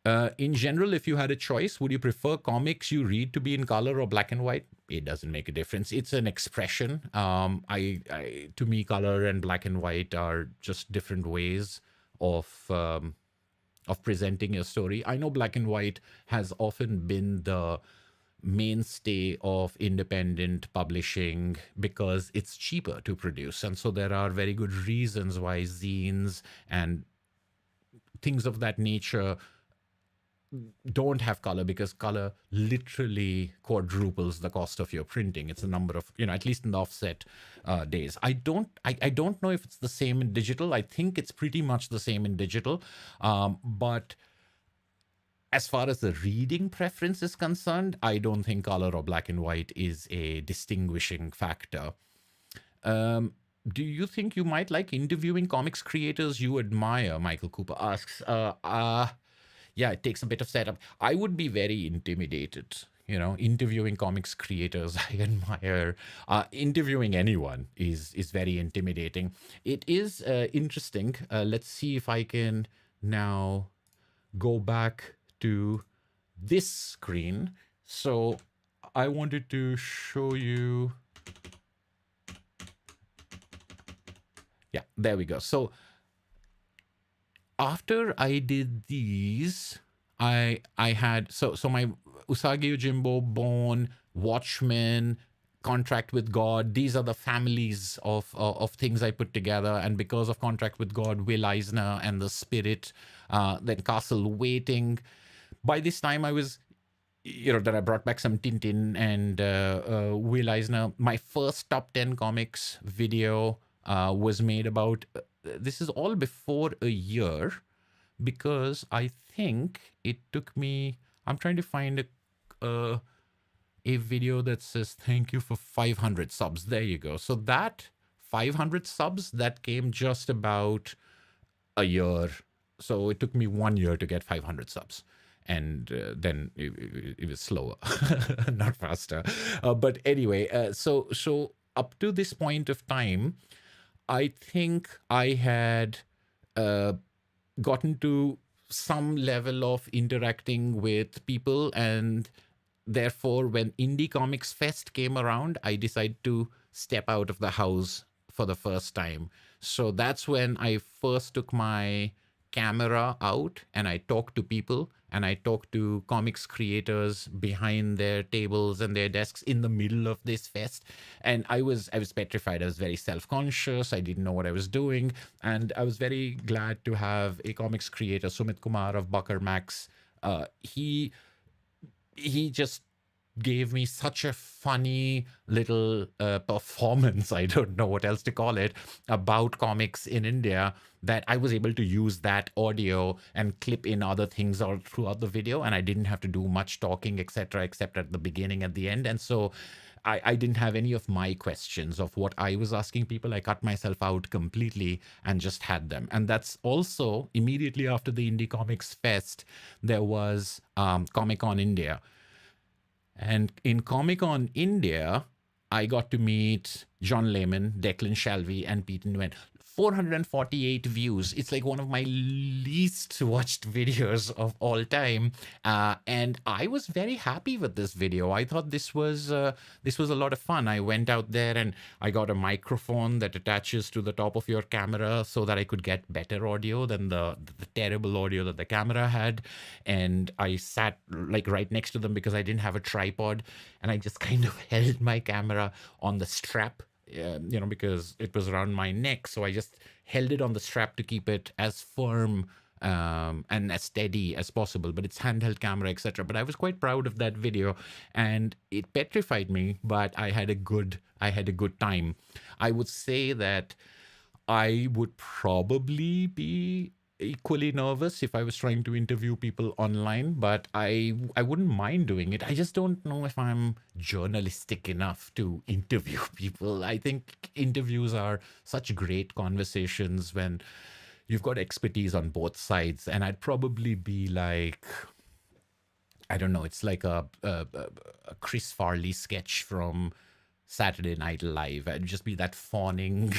In general, if you had a choice, would you prefer comics you read to be in color or black and white? It doesn't make a difference. It's an expression. To me, color and black and white are just different ways of of presenting your story. I know black and white has often been the mainstay of independent publishing because it's cheaper to produce. And so there are very good reasons why zines and things of that nature don't have color, because color literally quadruples the cost of your printing. It's a number of, at least in the offset days. I don't know if it's the same in digital. I think it's pretty much the same in digital. But as far as the reading preference is concerned, I don't think color or black and white is a distinguishing factor. Do you think you might like interviewing comics creators you admire? Michael Cooper asks. Yeah, it takes a bit of setup. I would be very intimidated, interviewing comics creators I admire. Interviewing anyone is very intimidating. It is interesting. Let's see if I can now go back to this screen. So I wanted to show you. Yeah, there we go. So after I did these, I had so my Usagi Yojimbo, Bone, Watchmen, Contract with God. These are the families of things I put together. And because of Contract with God, Will Eisner and the Spirit, then Castle Waiting. By this time, I was, that I brought back some Tintin and Will Eisner. My first top 10 comics video was made about. This is all before a year, because I think it took me. I'm trying to find a video that says thank you for 500 subs. There you go. So that 500 subs, that came just about a year. So it took me 1 year to get 500 subs. And then it was slower, not faster. But anyway, so up to this point of time, I think I had gotten to some level of interacting with people, and therefore when Indie Comics Fest came around, I decided to step out of the house for the first time. So that's when I first took my camera out and I talked to people, and I talked to comics creators behind their tables and their desks in the middle of this fest. And I was petrified. I was very self-conscious. I didn't know what I was doing. And I was very glad to have a comics creator, Sumit Kumar of Bucker Max. He just gave me such a funny little performance, I don't know what else to call it, about comics in India, that I was able to use that audio and clip in other things all throughout the video, and I didn't have to do much talking, etc., except at the beginning, at the end. And so I didn't have any of my questions of what I was asking people. I cut myself out completely and just had them. And that's also immediately after the Indie Comics Fest, there was Comic-Con India. And in Comic-Con India, I got to meet John Layman, Declan Shalvey, and Pete Nguyen. 448 views. It's like one of my least watched videos of all time. And I was very happy with this video. I thought this was a lot of fun. I went out there and I got a microphone that attaches to the top of your camera so that I could get better audio than the terrible audio that the camera had. And I sat like right next to them because I didn't have a tripod. And I just kind of held my camera on the strap, because it was around my neck. So I just held it on the strap to keep it as firm and as steady as possible. But it's handheld camera, etc. But I was quite proud of that video, and it petrified me, but I had a good time. I would say that I would probably be equally nervous if I was trying to interview people online, but I wouldn't mind doing it. I just don't know if I'm journalistic enough to interview people. I think interviews are such great conversations when you've got expertise on both sides, and I'd probably be like, I don't know, it's like a Chris Farley sketch from Saturday Night Live. I'd just be that fawning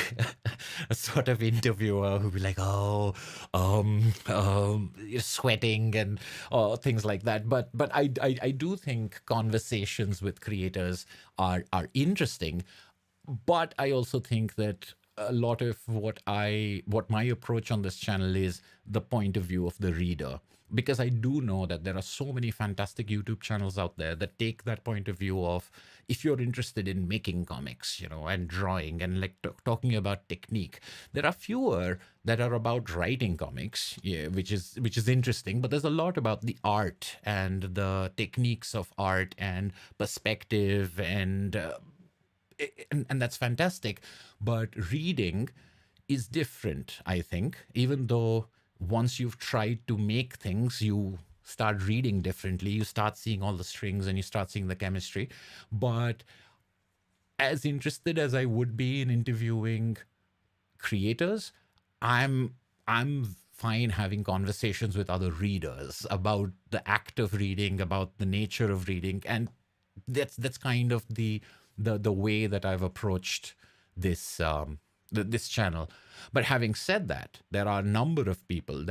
sort of interviewer who'd be like, you're sweating and things like that. But I do think conversations with creators are interesting. But I also think that a lot of what my approach on this channel is the point of view of the reader, because I do know that there are so many fantastic YouTube channels out there that take that point of view of, if you're interested in making comics, and drawing and like talking about technique, there are fewer that are about writing comics, yeah, which is interesting, but there's a lot about the art and the techniques of art and perspective and that's fantastic. But reading is different, I think, even though once you've tried to make things, you start reading differently, you start seeing all the strings and you start seeing the chemistry. But as interested as I would be in interviewing creators, I'm I'm fine having conversations with other readers about the act of reading, about the nature of reading, and that's kind of the way that I've approached this this channel. But having said that, there are a number of people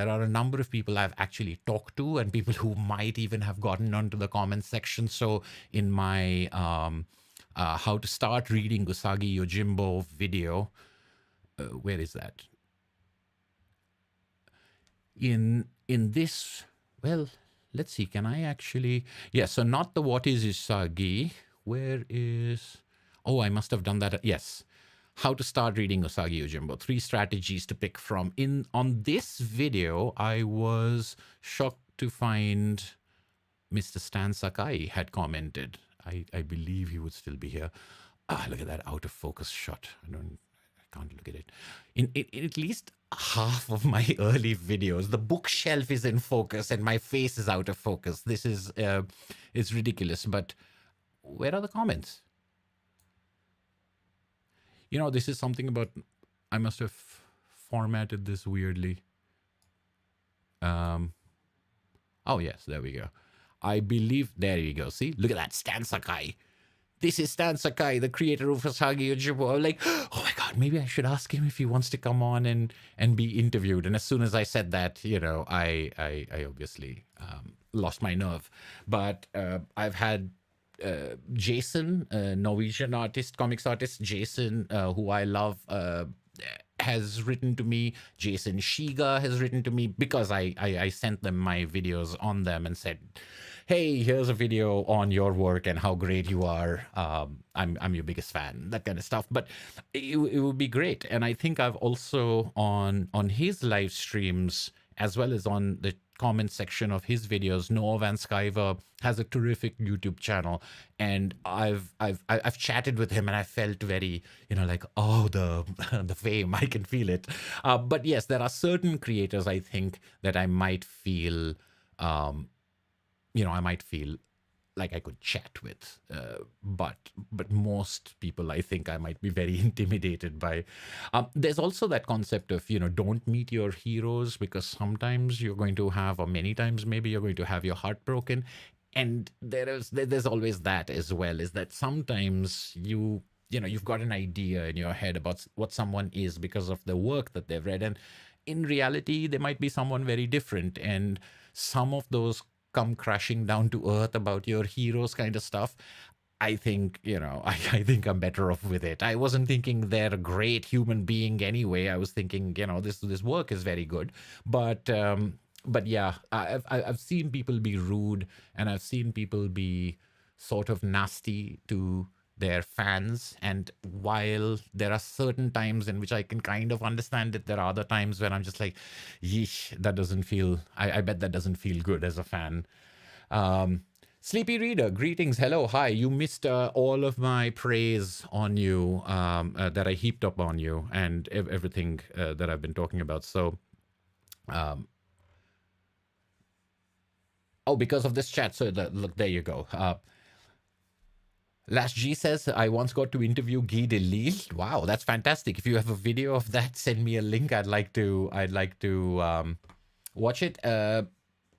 I've actually talked to, and people who might even have gotten onto the comments section. So in my how to start reading Usagi Yojimbo video, where is that? In this, well, let's see, can I actually, yeah, so not the what is Usagi, where is, oh, I must have done that, yes. How to start reading Usagi Yojimbo, 3 strategies to pick from. On this video, I was shocked to find Mr. Stan Sakai had commented. I believe he would still be here. Look at that out of focus shot. I can't look at it. In at least half of my early videos, the bookshelf is in focus and my face is out of focus. This is it's ridiculous. But where are the comments? This is something about, I must have formatted this weirdly. Oh yes, there we go. I believe, there you go. See, look at that, Stan Sakai. This is Stan Sakai, the creator of Usagi Yojimbo. I'm like, oh my God, maybe I should ask him if he wants to come on and be interviewed. And as soon as I said that, I obviously lost my nerve. But I've had Jason, Norwegian artist, comics artist, Jason, who I love, has written to me. Jason Shiga has written to me because I sent them my videos on them and said, hey, here's a video on your work and how great you are. I'm your biggest fan, that kind of stuff. But it would be great. And I think I've also on his live streams, as well as on the comment section of his videos, Noah Van Skyver has a terrific YouTube channel, and I've chatted with him, and I felt very, like, oh, the fame, I can feel it. But yes, there are certain creators, I think, that I might feel, I might feel like I could chat with, but most people, I think I might be very intimidated by. There's also that concept of, don't meet your heroes, because sometimes you're going to have, or many times maybe you're going to have your heart broken. And there's always that as well, is that sometimes you've got an idea in your head about what someone is because of the work that they've read. And in reality, they might be someone very different. And some of those come crashing down to earth about your heroes kind of stuff. I think, I think I'm better off with it. I wasn't thinking they're a great human being anyway. I was thinking, this work is very good. But yeah, I've seen people be rude, and I've seen people be sort of nasty to their fans. And while there are certain times in which I can kind of understand it, there are other times when I'm just like, yeesh, that doesn't feel, I bet that doesn't feel good as a fan. Sleepy Reader, greetings, hello, hi. You missed all of my praise on you that I heaped up on you, and everything that I've been talking about. So, oh, because of this chat. So look, there you go. Last G says, I once got to interview Guy Delisle. Wow, that's fantastic. If you have a video of that, send me a link. I'd like to watch it.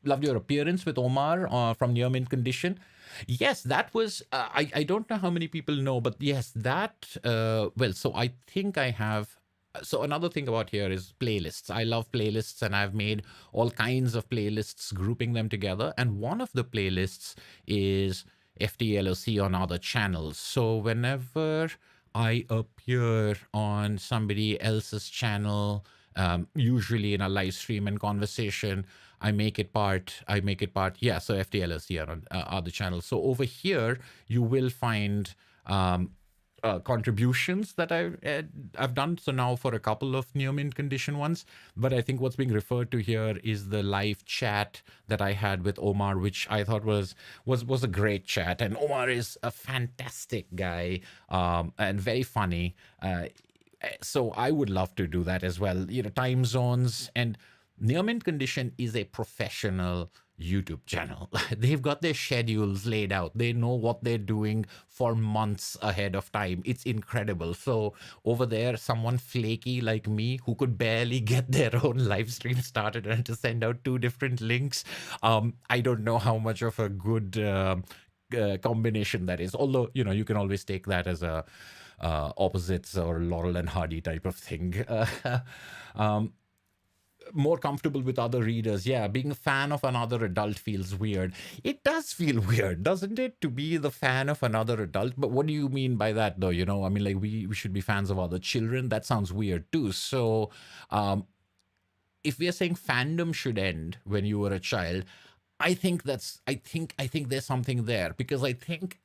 Loved your appearance with Omar from Near Mint Condition. Yes, that was, I don't know how many people know, but yes, that, well, so I think I have, so another thing about here is playlists. I love playlists, and I've made all kinds of playlists, grouping them together. And one of the playlists is FTLOC on other channels. So whenever I appear on somebody else's channel, usually in a live stream and conversation. I make it part. Yeah. So FTLS here on other channels. So over here, you will find contributions that I've done. So now for a couple of near mint condition ones, but I think what's being referred to here is the live chat that I had with Omar, which I thought was a great chat. And Omar is a fantastic guy, and very funny. So I would love to do that as well. Time zones and near mint condition is a professional YouTube channel. They've got their schedules laid out. They know what they're doing for months ahead of time. It's incredible. So over there, someone flaky like me who could barely get their own live stream started and to send out 2 different links. I don't know how much of a good combination that is. Although, you can always take that as a opposites or Laurel and Hardy type of thing. More comfortable with other readers. Yeah, being a fan of another adult feels weird. It does feel weird, doesn't it, to be the fan of another adult? But what do you mean by that, though? I mean, like, we should be fans of other children. That sounds weird, too. So, if we are saying fandom should end when you were a child, I think there's something there, because I think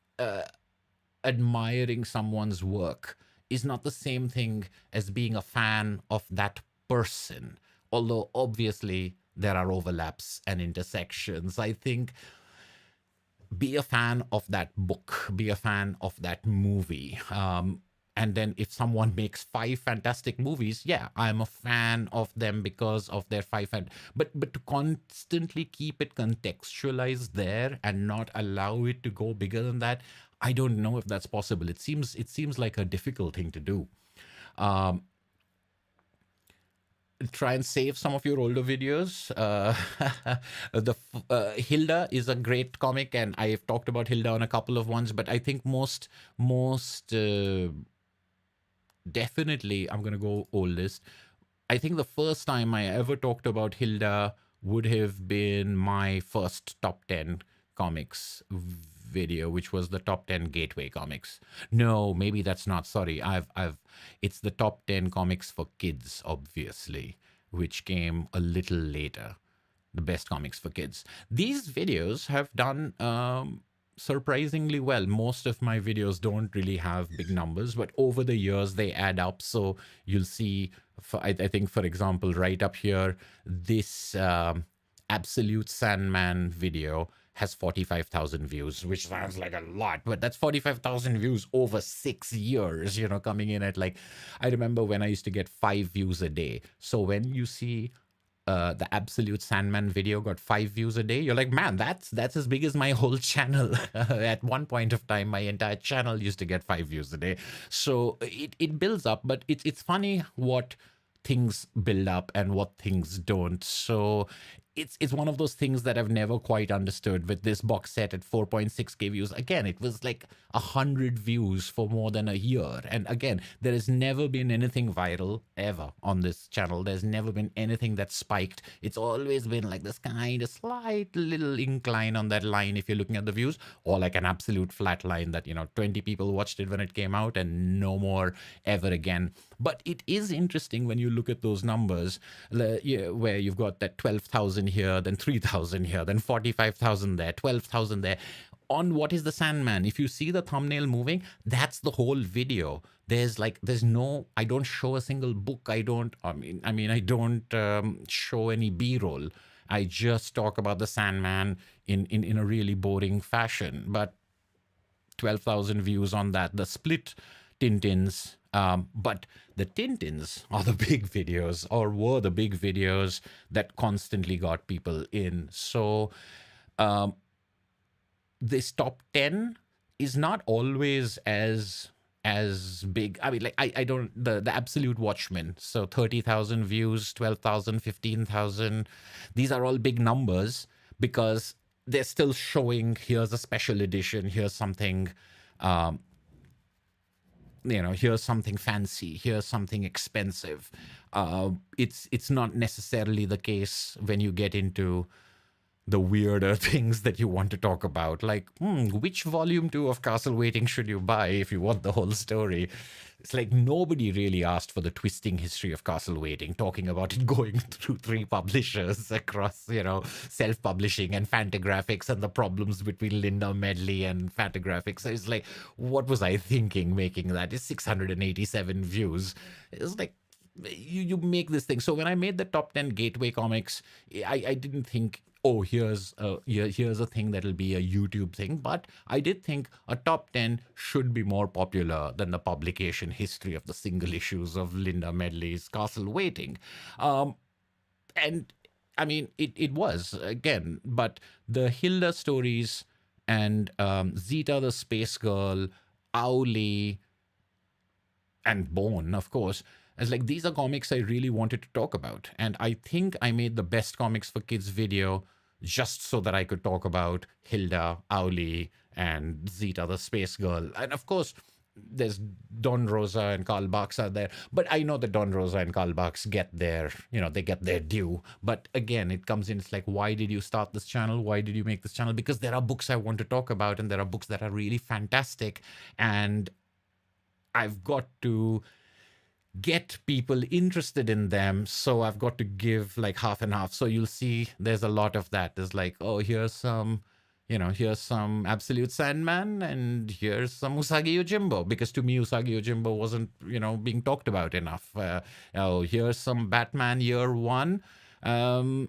admiring someone's work is not the same thing as being a fan of that person. Although obviously there are overlaps and intersections. I think be a fan of that book, be a fan of that movie. And then if someone makes 5 fantastic movies, yeah, I'm a fan of them because of their 5. But to constantly keep it contextualized there and not allow it to go bigger than that, I don't know if that's possible. It seems like a difficult thing to do. Try and save some of your older videos. The Hilda is a great comic, and I've talked about Hilda on a couple of ones. But I think most definitely, I'm gonna go oldest. I think the first time I ever talked about Hilda would have been my first top 10 comics video, which was the top 10 gateway comics. No, maybe that's not. Sorry, it's the top 10 comics for kids, obviously, which came a little later. The best comics for kids. These videos have done surprisingly well. Most of my videos don't really have big numbers, but over the years they add up. So you'll see, I think, for example, right up here, this Absolute Sandman video has 45,000 views, which sounds like a lot, but that's 45,000 views over 6 years, coming in at, like, I remember when I used to get 5 views a day. So when you see the Absolute Sandman video got 5 views a day, you're like, man, that's as big as my whole channel. At one point of time, my entire channel used to get 5 views a day. So it builds up, but it's funny what things build up and what things don't. So it's one of those things that I've never quite understood with this box set at 4.6k views. Again, it was like 100 views for more than a year. And again, there has never been anything viral ever on this channel. There's never been anything that spiked. It's always been like this kind of slight little incline on that line if you're looking at the views, or like an absolute flat line that, 20 people watched it when it came out and no more ever again. But it is interesting when you look at those numbers, where you've got that 12,000 here, then 3,000 here, then 45,000 there, 12,000 there. On What is the Sandman, if you see the thumbnail moving, that's the whole video. There's no, I don't show a single book. I don't show any B-roll. I just talk about the Sandman in a really boring fashion. But 12,000 views on that. The split Tintins, but the Tintins are the big videos, or were the big videos that constantly got people in. So this top 10 is not always as big. I mean, like, I don't, the Absolute Watchmen, so 30,000 views, 12,000, 15,000, these are all big numbers because they're still showing, here's a special edition, here's something here's something fancy, here's something expensive. It's not necessarily the case when you get into the weirder things that you want to talk about. Like, which volume 2 of Castle Waiting should you buy if you want the whole story? It's like nobody really asked for the twisting history of Castle Waiting, talking about it going through 3 publishers across, self-publishing and Fantagraphics and the problems between Linda Medley and Fantagraphics. So it's like, what was I thinking making that? It's 687 views. It's like, you make this thing. So when I made the top 10 gateway comics, I didn't think, oh, here's a thing that'll be a YouTube thing, but I did think a top 10 should be more popular than the publication history of the single issues of Linda Medley's Castle Waiting. And I mean, it was again, but the Hilda stories and Zeta the Space Girl, Owly, and Bone, of course, as like these are comics I really wanted to talk about. And I think I made the best comics for kids video just so that I could talk about Hilda, Owly, and Zeta the Space Girl. And of course, there's Don Rosa and Karl Barks are there. But I know that Don Rosa and Karl Barks get their, they get their due. But again, it comes in, it's like, why did you start this channel? Why did you make this channel? Because there are books I want to talk about, and there are books that are really fantastic. And I've got to get people interested in them, so I've got to give like half and half. So you'll see there's a lot of that. There's like, oh, here's some Absolute Sandman, and here's some Usagi Yojimbo, because to me Usagi Yojimbo wasn't being talked about enough. Oh, here's some Batman Year One. Here's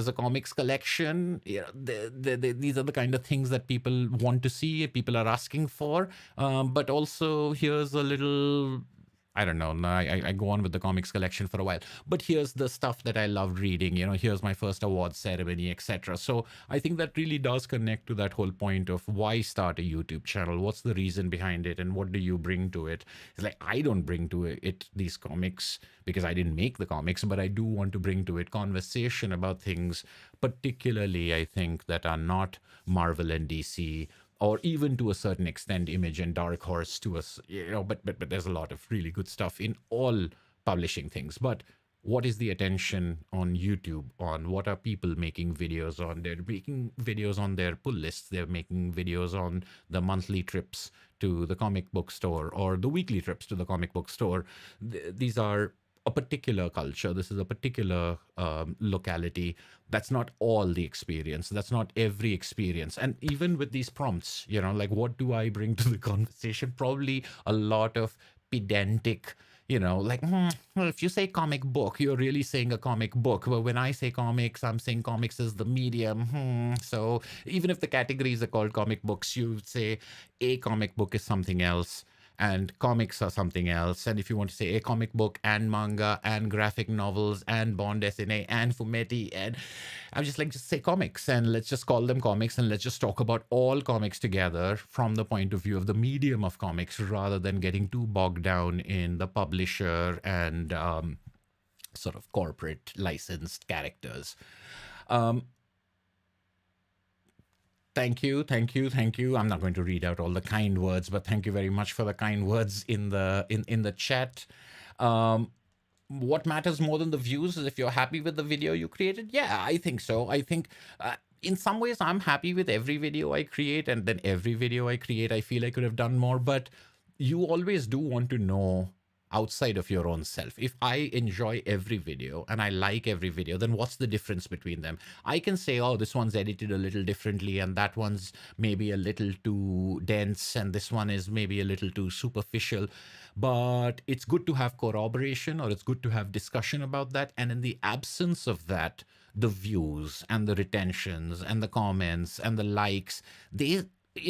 a comics collection. These are the kind of things that people want to see, people are asking for. But also here's a little, I don't know. I go on with the comics collection for a while, but here's the stuff that I loved reading. Here's my first awards ceremony, etc. So I think that really does connect to that whole point of why start a YouTube channel. What's the reason behind it, and what do you bring to it? It's like I don't bring to it these comics because I didn't make the comics, but I do want to bring to it conversation about things, particularly I think that are not Marvel and DC, or even to a certain extent Image and Dark Horse to us, but there's a lot of really good stuff in all publishing things. But what is the attention on YouTube on what are people making videos on? They're making videos on their pull lists. They're making videos on the monthly trips to the comic book store or the weekly trips to the comic book store. These are a particular culture. This is a particular locality. That's not all the experience. That's not every experience. And even with these prompts, like what do I bring to the conversation? Probably a lot of pedantic, like, if you say comic book, you're really saying a comic book. But when I say comics, I'm saying comics is the medium. So even if the categories are called comic books, you would say a comic book is something else, and comics are something else. And if you want to say a comic book and manga and graphic novels and Bond SNA and Fumetti, and I'm just like, just say comics, and let's just call them comics, and let's just talk about all comics together from the point of view of the medium of comics, rather than getting too bogged down in the publisher and sort of corporate licensed characters. Thank you. I'm not going to read out all the kind words, but thank you very much for the kind words in the chat. What matters more than the views is if you're happy with the video you created. Yeah, I think so. I think in some ways I'm happy with every video I create, and then every video I create I feel I could have done more. But you always do want to know outside of your own self. If I enjoy every video and I like every video, then what's the difference between them? I can say, oh, this one's edited a little differently, and that one's maybe a little too dense, and this one is maybe a little too superficial. But it's good to have corroboration, or it's good to have discussion about that. And in the absence of that, the views and the retentions and the comments and the likes, they,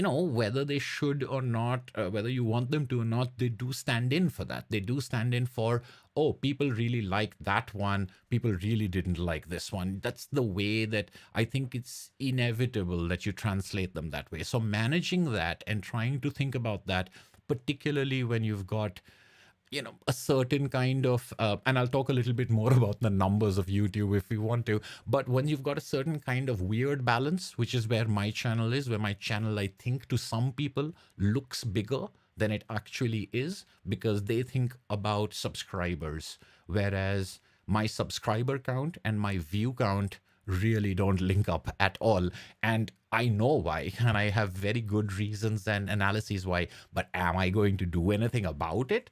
whether they should or not, whether you want them to or not, they do stand in for that. They do stand in for, oh, people really like that one. People really didn't like this one. That's the way that I think it's inevitable that you translate them that way. So managing that and trying to think about that, particularly when you've got a certain kind of, and I'll talk a little bit more about the numbers of YouTube if you want to, but when you've got a certain kind of weird balance, which is where my channel is, where my channel, I think to some people looks bigger than it actually is, because they think about subscribers, whereas my subscriber count and my view count really don't link up at all. And I know why, and I have very good reasons and analyses why. But am I going to do anything about it?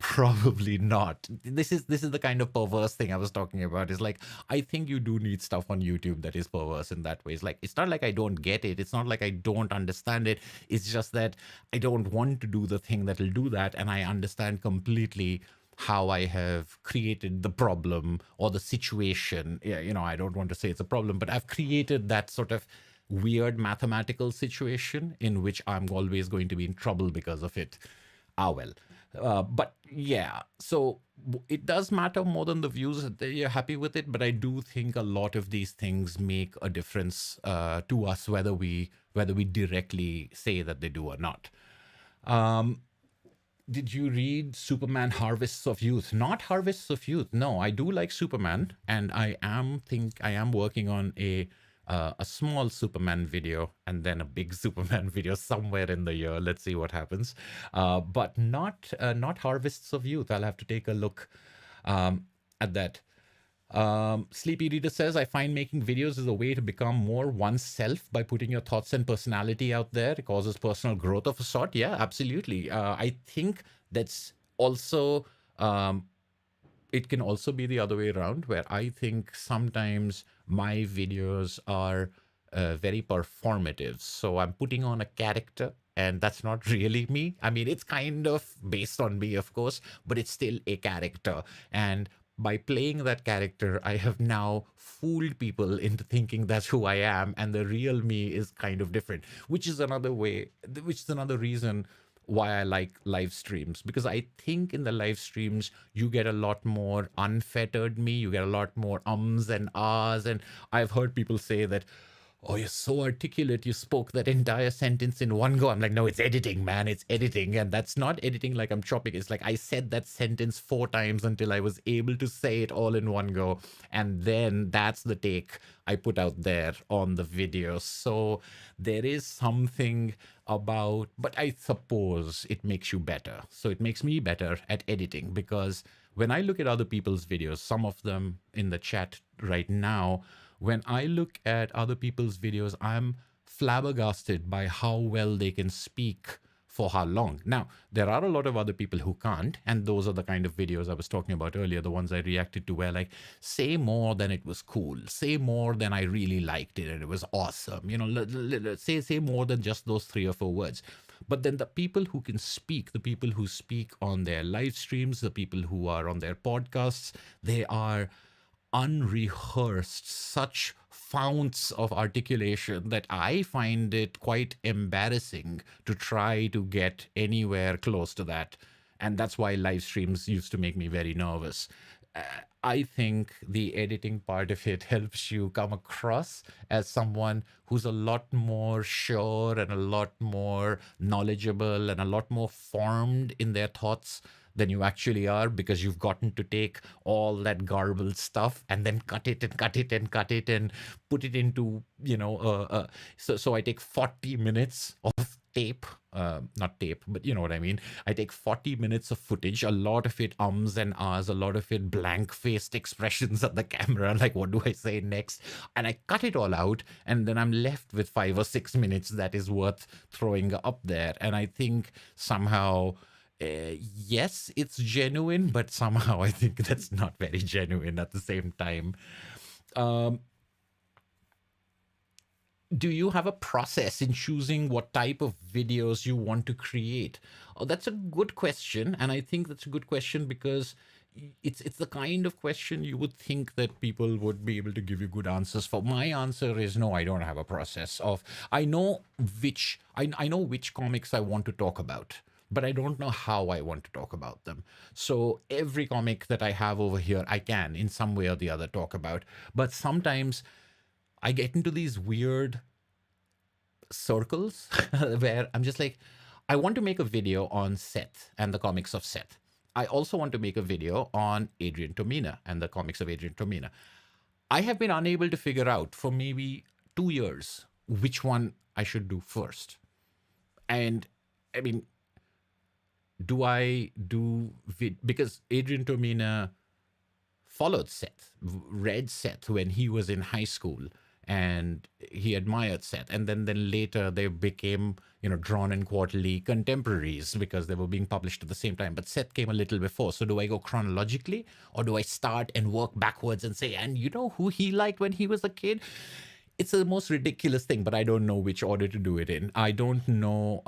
Probably not. This is the kind of perverse thing I was talking about. Is like, I think you do need stuff on YouTube that is perverse in that way. It's like, it's not like I don't get it. It's not like I don't understand it. It's just that I don't want to do the thing that'll do that, and I understand completely how I have created the problem or the situation. Yeah, I don't want to say it's a problem, but I've created that sort of weird mathematical situation in which I'm always going to be in trouble because of it. Ah, well. But yeah, so it does matter more than the views that you're happy with it. But I do think a lot of these things make a difference to us, whether we directly say that they do or not. Um, did you read Superman Harvests of Youth? Not Harvests of Youth. No, I do like Superman, and I am working on a small Superman video and then a big Superman video somewhere in the year. Let's see what happens. But not Harvests of Youth. I'll have to take a look at that. Sleepy Reader says, I find making videos is a way to become more oneself by putting your thoughts and personality out there. It causes personal growth of a sort. Yeah, absolutely. I think that's also, it can also be the other way around, where I think sometimes my videos are very performative. So I'm putting on a character, and that's not really me. I mean, it's kind of based on me, of course, but it's still a character. And by playing that character, I have now fooled people into thinking that's who I am, and the real me is kind of different, which is another reason why I like live streams, because I think in the live streams you get a lot more unfettered me, you get a lot more ums and ahs, and I've heard people say that, oh, you're so articulate, you spoke that entire sentence in one go. I'm like, no, it's editing, man, it's editing. And that's not editing like I'm chopping. It's like I said that sentence 4 times until I was able to say it all in one go, and then that's the take I put out there on the video. So there is something about, but I suppose it makes you better. So it makes me better at editing, because when I look at other people's videos, some of them in the chat right now, when I look at other people's videos, I'm flabbergasted by how well they can speak for how long. Now, there are a lot of other people who can't, and those are the kind of videos I was talking about earlier, the ones I reacted to, where like, say more than it was cool, say more than I really liked it and it was awesome, say more than just those 3 or 4 words. But then the people who can speak, the people who speak on their live streams, the people who are on their podcasts, they are unrehearsed, such founts of articulation that I find it quite embarrassing to try to get anywhere close to that. And that's why live streams used to make me very nervous. Uh, I think the editing part of it helps you come across as someone who's a lot more sure and a lot more knowledgeable and a lot more formed in their thoughts than you actually are, because you've gotten to take all that garbled stuff and then cut it and cut it and cut it and put it into, so I take 40 minutes of tape, not tape, but you know what I mean. I take 40 minutes of footage, a lot of it ums and ahs, a lot of it blank faced expressions at the camera, like what do I say next? And I cut it all out, and then I'm left with 5 or 6 minutes that is worth throwing up there. And I think somehow, yes, it's genuine, but somehow I think that's not very genuine at the same time. Um, do you have a process in choosing what type of videos you want to create? Oh, that's a good question, and I think that's a good question because it's the kind of question you would think that people would be able to give you good answers for. My answer is no, I don't have a process of. I know which comics I want to talk about, but I don't know how I want to talk about them. So every comic that I have over here, I can in some way or the other talk about. But sometimes I get into these weird circles where I'm just like, I want to make a video on Seth and the comics of Seth. I also want to make a video on Adrian Tomina and the comics of Adrian Tomina. I have been unable to figure out for maybe 2 years which one I should do first. And I mean, do I do because Adrian Tomina followed Seth, read Seth when he was in high school, and he admired Seth. And then later they became, Drawn and Quarterly contemporaries because they were being published at the same time. But Seth came a little before. So do I go chronologically, or do I start and work backwards and say, and you know who he liked when he was a kid? It's the most ridiculous thing, but I don't know which order to do it in. I don't know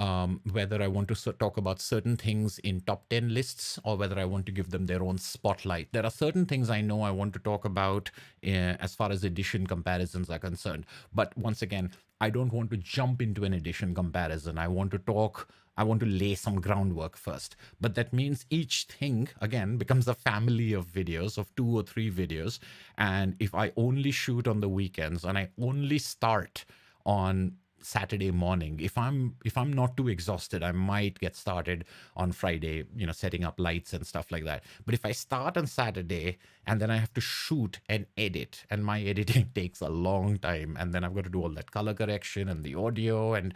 whether I want to talk about certain things in top 10 lists, or whether I want to give them their own spotlight. There are certain things I know I want to talk about as far as edition comparisons are concerned. But once again, I don't want to jump into an edition comparison. I want to lay some groundwork first. But that means each thing, again, becomes a family of videos, of 2 or 3 videos. And if I only shoot on the weekends and I only start on Saturday morning, if I'm not too exhausted, I might get started on Friday, setting up lights and stuff like that. But if I start on Saturday and then I have to shoot and edit, and my editing takes a long time, and then I've got to do all that color correction and the audio, and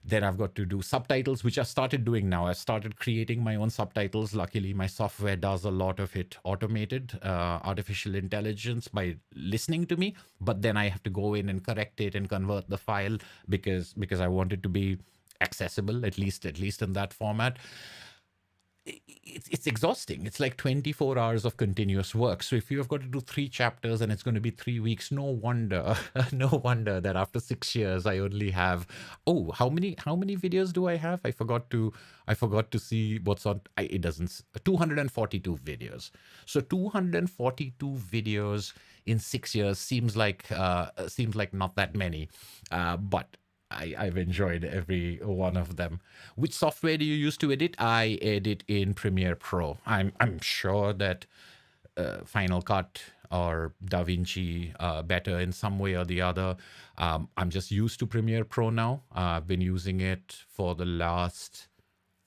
then I've got to do subtitles, which I started doing now. I started creating my own subtitles. Luckily, my software does a lot of it automated, artificial intelligence, by listening to me. But then I have to go in and correct it and convert the file because I want it to be accessible, at least in that format. It's exhausting. It's like 24 hours of continuous work. So if you've got to do 3 chapters and it's going to be 3 weeks, no wonder that after 6 years I only have, how many videos do I have? I forgot to see what's on. It doesn't. 242 videos. So 242 videos in 6 years seems like not that many, but I've enjoyed every one of them. Which software do you use to edit? I edit in Premiere Pro. I'm sure that Final Cut or DaVinci better in some way or the other. I'm just used to Premiere Pro now. I've been using it for the last...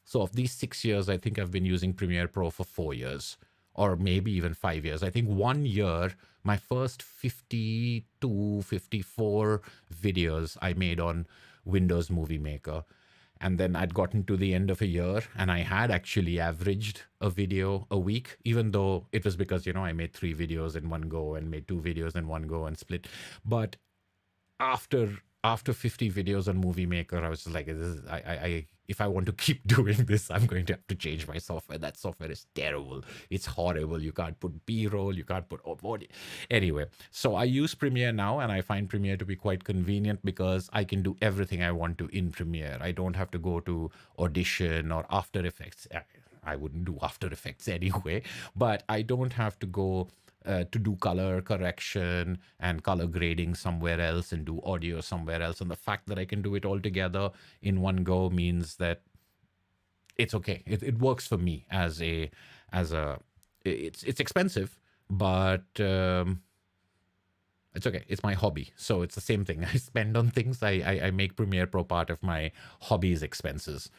So of these 6 years, I think I've been using Premiere Pro for 4 years, or maybe even 5 years. I think 1 year, my first 52, 54 videos I made on Windows Movie Maker. And then I'd gotten to the end of a year and I had actually averaged a video a week, even though it was because, I made 3 videos in one go and made 2 videos in one go and split. But after 50 videos on Movie Maker, I was just like, if I want to keep doing this, I'm going to have to change my software. That software is terrible. It's horrible. You can't put B-roll. You can't put audio. Anyway, so I use Premiere now, and I find Premiere to be quite convenient because I can do everything I want to in Premiere. I don't have to go to Audition or After Effects. I wouldn't do After Effects anyway, but I don't have to go to do color correction and color grading somewhere else and do audio somewhere else. And the fact that I can do it all together in one go means that it's okay. It works for me it's expensive, but it's okay. It's my hobby. So it's the same thing. I spend on things. I make Premiere Pro part of my hobby's expenses.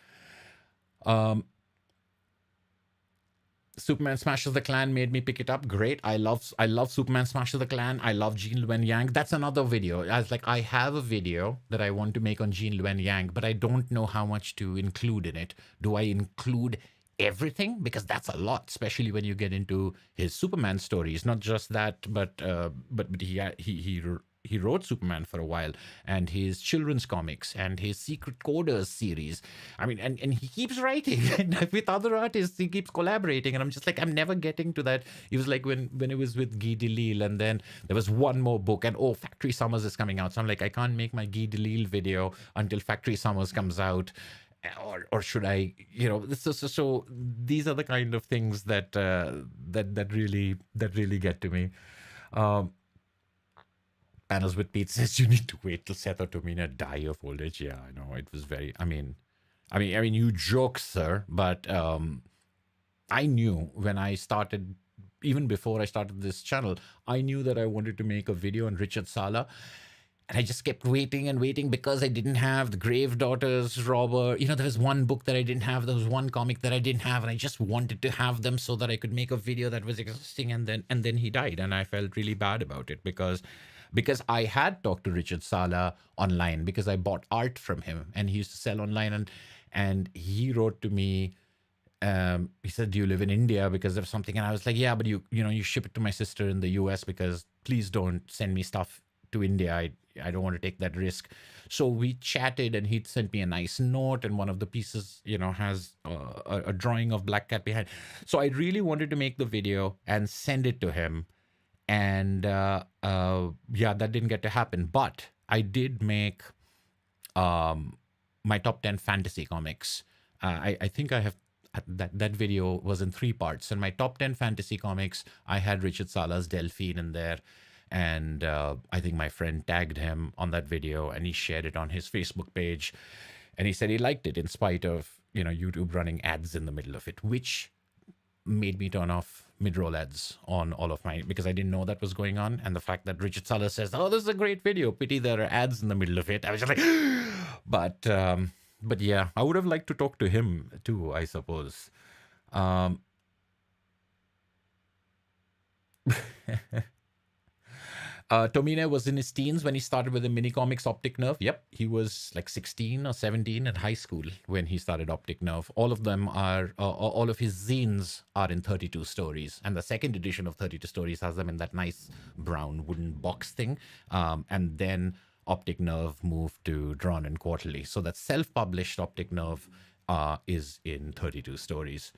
Superman Smashes the Clan made me pick it up. Great. I love Superman Smashes the Clan. I love Jean Luen Yang. That's another video. I have a video that I want to make on Jean Luen Yang, but I don't know how much to include in it. Do I include everything? Because that's a lot, especially when you get into his Superman stories. Not just that, but he wrote Superman for a while, and his children's comics and his Secret Coders series. I mean, and he keeps writing and with other artists, he keeps collaborating. And I'm just like, I'm never getting to that. It was like when it was with Guy Delisle, and then there was one more book, and Factory Summers is coming out. So I'm like, I can't make my Guy Delisle video until Factory Summers comes out. Or should I, so these are the kind of things that really get to me. Panels with Pete says you need to wait till Seth or Tomina die of old age. Yeah, I know. It was very, I mean, you joke, sir, but I knew when I started, even before I started this channel, I knew that I wanted to make a video on Richard Sala. And I just kept waiting and waiting because I didn't have the Grave Daughters, Robert. There was one book that I didn't have. There was one comic that I didn't have. And I just wanted to have them so that I could make a video that was existing. And then he died. And I felt really bad about it because I had talked to Richard Sala online because I bought art from him and he used to sell online. And he wrote to me he said, "Do you live in India?" Because of something, and I was like, "Yeah, but you ship it to my sister in the U.S. because please don't send me stuff to India. I don't want to take that risk." So we chatted, and he'd sent me a nice note, and one of the pieces, has a drawing of black cat behind. So I really wanted to make the video and send it to him, and yeah, that didn't get to happen. But I did make my top 10 fantasy comics. I think I have that video was in 3 parts. And my top 10 fantasy comics, I had Richard Sala's Delphine in there. And I think my friend tagged him on that video and he shared it on his Facebook page. And he said he liked it in spite of, YouTube running ads in the middle of it, which made me turn off mid-roll ads on all of my, because I didn't know that was going on. And the fact that Richard Sala says, "Oh, this is a great video, pity there are ads in the middle of it," I was just like, but yeah, I would have liked to talk to him too, I suppose. Um, Tomine was in his teens when he started with the mini comics Optic Nerve. Yep, he was like 16 or 17 at high school when he started Optic Nerve. All of them are, all of his zines are in 32 stories. And the second edition of 32 stories has them in that nice brown wooden box thing. And then Optic Nerve moved to Drawn and Quarterly. So that self-published Optic Nerve is in 32 stories.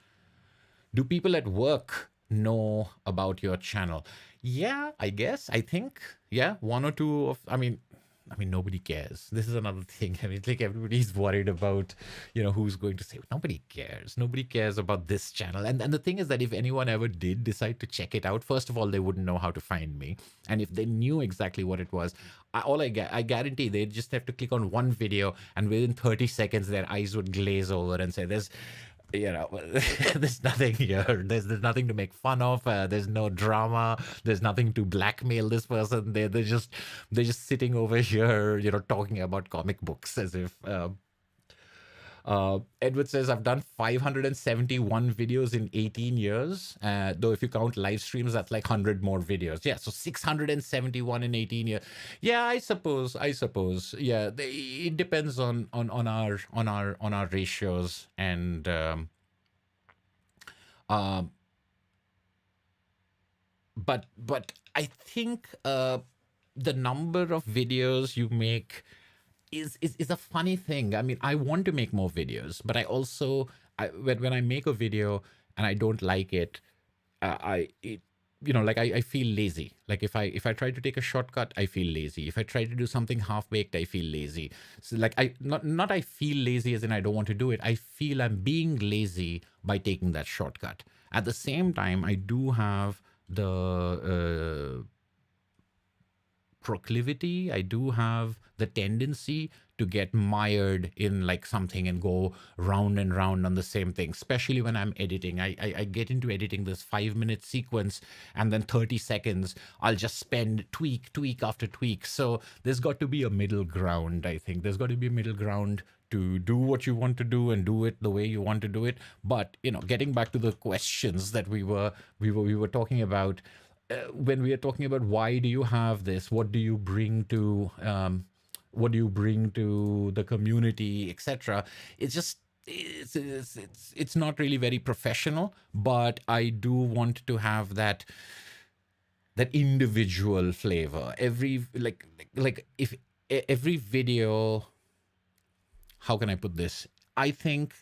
Do people at work know about your channel? Yeah, I guess. I think. Yeah, one or two of. I mean, nobody cares. This is another thing. I mean, like everybody's worried about, who's going to say. Nobody cares. Nobody cares about this channel. And the thing is that if anyone ever did decide to check it out, first of all, they wouldn't know how to find me. And if they knew exactly what it was, I guarantee they'd just have to click on one video, and within 30 seconds, their eyes would glaze over and say, there's nothing here. There's nothing to make fun of. There's no drama. There's nothing to blackmail this person. They're just sitting over here, talking about comic books as if. Edward says, "I've done 571 videos in 18 years. Though if you count live streams, that's like 100 more videos. Yeah, so 671 in 18 years. Yeah, I suppose. Yeah, it depends on our ratios and but I think the number of videos you make is a funny thing. I mean, I want to make more videos, but I also when I make a video and I don't like it, I feel lazy. Like if I try to take a shortcut, I feel lazy. If I try to do something half baked, I feel lazy. So like not I feel lazy as in I don't want to do it. I feel I'm being lazy by taking that shortcut. At the same time, I do have the proclivity, I do have the tendency to get mired in like something and go round and round on the same thing, especially when I'm editing. I get into editing this 5-minute sequence, and then 30 seconds I'll just spend tweak after tweak. So there's got to be a middle ground. I think there's got to be a middle ground to do what you want to do and do it the way you want to do it. But getting back to the questions that we were talking about, when we are talking about why do you have this, what do you bring to the community, etc., it's just it's not really very professional, but I do want to have that individual flavor. Every like if every video, how can I put this? I think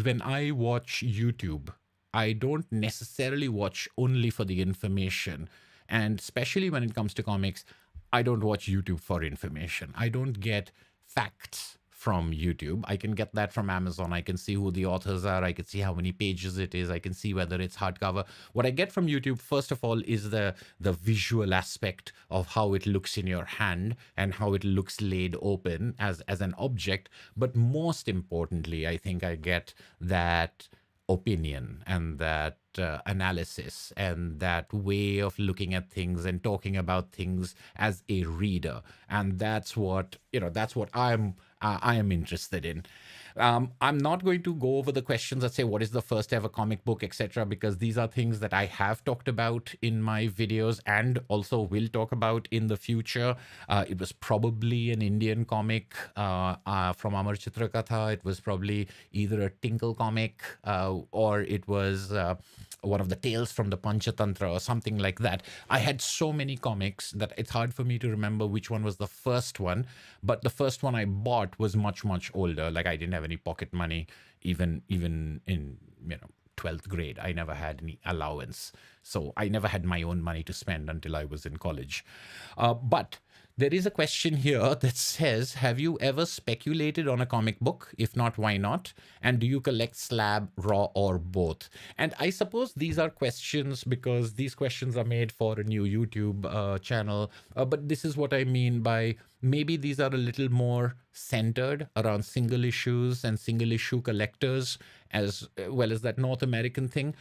when I watch YouTube, I don't necessarily watch only for the information. And especially when it comes to comics, I don't watch YouTube for information. I don't get facts from YouTube. I can get that from Amazon. I can see who the authors are. I can see how many pages it is. I can see whether it's hardcover. What I get from YouTube, first of all, is the visual aspect of how it looks in your hand and how it looks laid open as an object. But most importantly, I think I get that opinion and that analysis and that way of looking at things and talking about things as a reader. And that's what, that's what I am interested in. I'm not going to go over the questions that say what is the first ever comic book, etc., because these are things that I have talked about in my videos and also will talk about in the future. It was probably an Indian comic from Amar Chitrakatha. It was probably either a Tinkle comic or it was one of the Tales from the Panchatantra or something like that. I had so many comics that it's hard for me to remember which one was the first one, but the first one I bought was much, much older. Like I didn't have any pocket money, even in 12th grade. I never had any allowance. So I never had my own money to spend until I was in college. But there is a question here that says, have you ever speculated on a comic book? If not, why not? And do you collect slab, raw, or both? And I suppose these are questions because these questions are made for a new YouTube channel. But this is what I mean by maybe these are a little more centered around single issues and single issue collectors as well as that North American thing.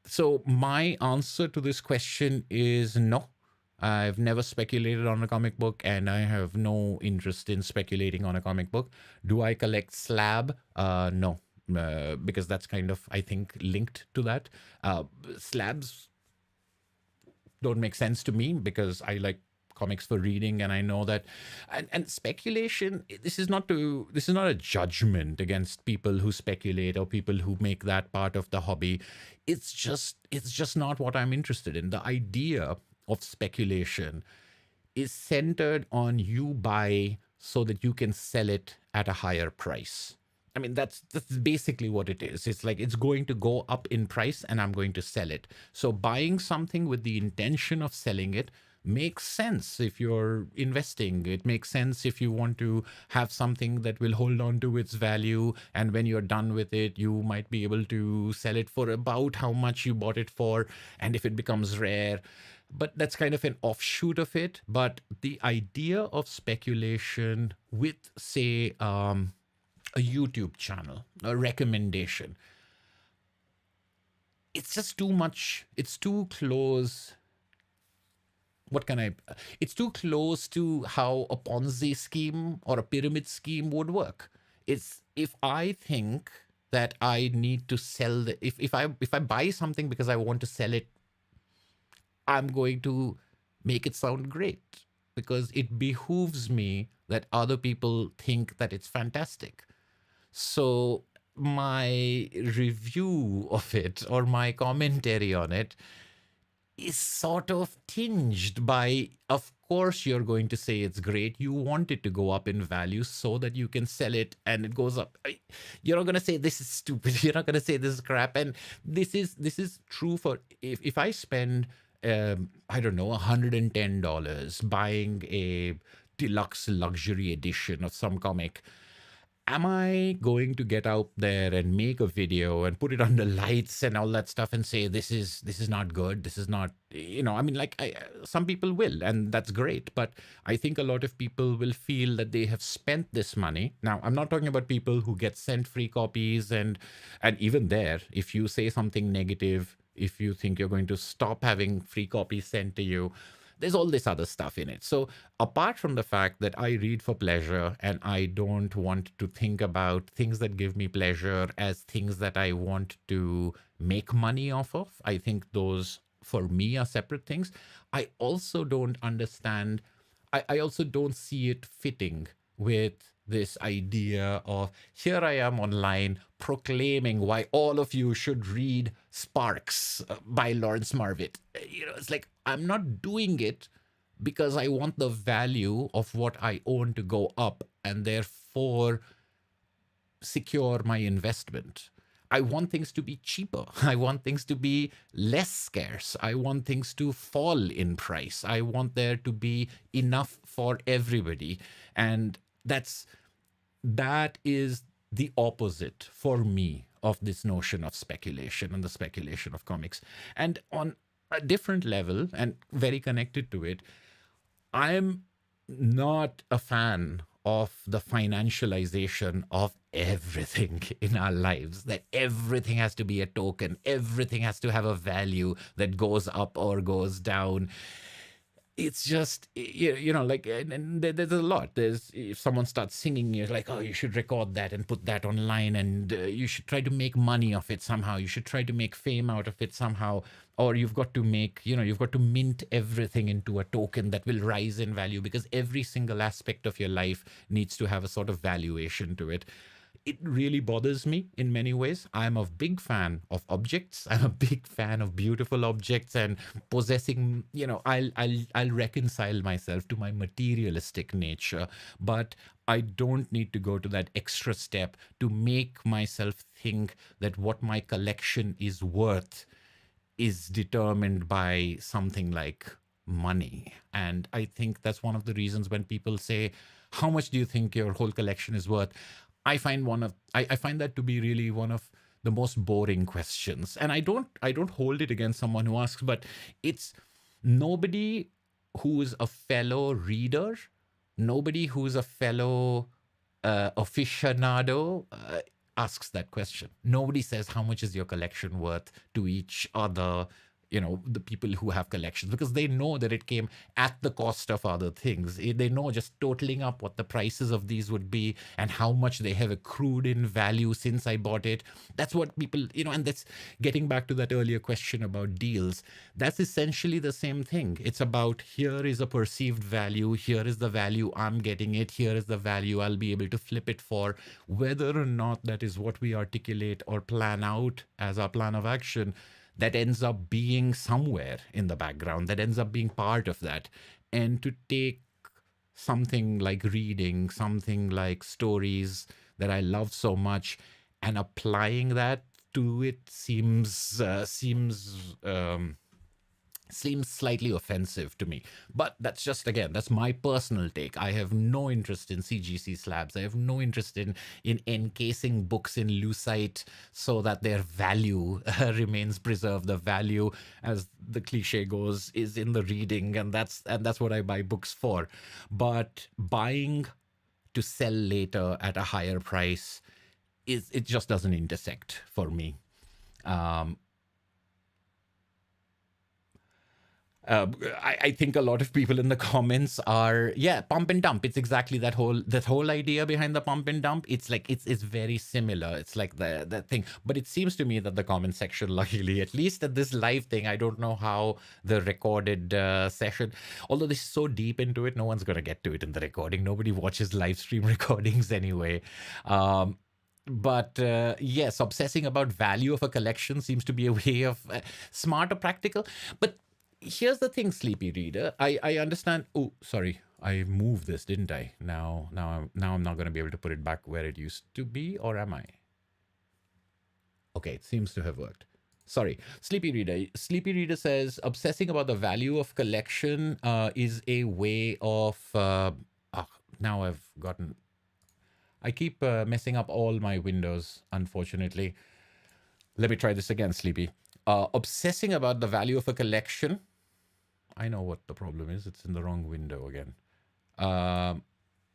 So my answer to this question is no. I've never speculated on a comic book and I have no interest in speculating on a comic book. Do I collect slab? No, because that's kind of, I think, linked to that. Slabs don't make sense to me because I like comics for reading and I know that and speculation, this is not a judgment against people who speculate or people who make that part of the hobby. It's just not what I'm interested in. The idea of speculation is centered on you buy so that you can sell it at a higher price. I mean, that's basically what it is. It's like it's going to go up in price and I'm going to sell it. So buying something with the intention of selling it makes sense if you're investing. It makes sense if you want to have something that will hold on to its value. And when you're done with it, you might be able to sell it for about how much you bought it for. And if it becomes rare, but that's kind of an offshoot of it. But the idea of speculation with, say, a YouTube channel, a recommendation, it's just too much. It's too close. It's too close to how a Ponzi scheme or a pyramid scheme would work. It's if I think that I need to sell if I buy something because I want to sell it, I'm going to make it sound great because it behooves me that other people think that it's fantastic. So my review of it or my commentary on it is sort of tinged by, of course, you're going to say it's great. You want it to go up in value so that you can sell it and it goes up. You're not going to say this is stupid. You're not going to say this is crap. And this is true for if I spend, I don't know, $110 buying a deluxe luxury edition of some comic. Am I going to get out there and make a video and put it under lights and all that stuff and say this is not good, this is not, I mean, like some people will, and that's great, but I think a lot of people will feel that they have spent this money. Now, I'm not talking about people who get sent free copies and even there, if you say something negative, if you think you're going to stop having free copies sent to you, there's all this other stuff in it. So apart from the fact that I read for pleasure and I don't want to think about things that give me pleasure as things that I want to make money off of, I think those for me are separate things. I also don't understand, I also don't see it fitting with this idea of here I am online proclaiming why all of you should read Sparks by Lawrence Marvett. It's like I'm not doing it because I want the value of what I own to go up and therefore secure my investment. I want things to be cheaper. I want things to be less scarce. I want things to fall in price. I want there to be enough for everybody. And that is the opposite for me of this notion of speculation and the speculation of comics. And on a different level and very connected to it, I'm not a fan of the financialization of everything in our lives, that everything has to be a token, everything has to have a value that goes up or goes down. It's just like, and there's a lot. There's, if someone starts singing, you're like, oh, you should record that and put that online, and you should try to make money of it somehow, you should try to make fame out of it somehow, or you've got to make, you've got to mint everything into a token that will rise in value, because every single aspect of your life needs to have a sort of valuation to it. It really bothers me in many ways. I'm a big fan of objects. I'm a big fan of beautiful objects and possessing, I'll reconcile myself to my materialistic nature, but I don't need to go to that extra step to make myself think that what my collection is worth is determined by something like money. And I think that's one of the reasons when people say, how much do you think your whole collection is worth? I find that to be really one of the most boring questions. And I don't hold it against someone who asks, but it's nobody who's a fellow reader, nobody who's a fellow aficionado asks that question. Nobody says, how much is your collection worth, to each other, the people who have collections, because they know that it came at the cost of other things. They know just totaling up what the prices of these would be and how much they have accrued in value since I bought it. That's what people, and that's getting back to that earlier question about deals. That's essentially the same thing. It's about, here is a perceived value, here is the value I'm getting it, here is the value I'll be able to flip it for. Whether or not that is what we articulate or plan out as our plan of action, that ends up being somewhere in the background, that ends up being part of that. And to take something like reading, something like stories that I love so much, and applying that to it seems slightly offensive to me. But that's just, again, that's my personal take. I have no interest in CGC slabs. I have no interest in encasing books in lucite so that their value remains preserved. The value, as the cliche goes, is in the reading, and that's what I buy books for. But buying to sell later at a higher price, it just doesn't intersect for me. I think a lot of people in the comments are, pump and dump. It's exactly that whole idea behind the pump and dump. It's like, it's very similar. It's like that thing. But it seems to me that the comment section, luckily, at least at this live thing, I don't know how the recorded session, although this is so deep into it, no one's going to get to it in the recording. Nobody watches live stream recordings anyway. But yes, obsessing about value of a collection seems to be a way of smart or practical. But here's the thing, Sleepy Reader. I understand. Oh, sorry. I moved this, didn't I? Now I'm not going to be able to put it back where it used to be, or am I? Okay, it seems to have worked. Sorry, Sleepy Reader. Sleepy Reader says, obsessing about the value of collection is a way of... now I've gotten... I keep messing up all my windows, unfortunately. Let me try this again, Sleepy. Obsessing about the value of a collection. I know what the problem is. It's in the wrong window again.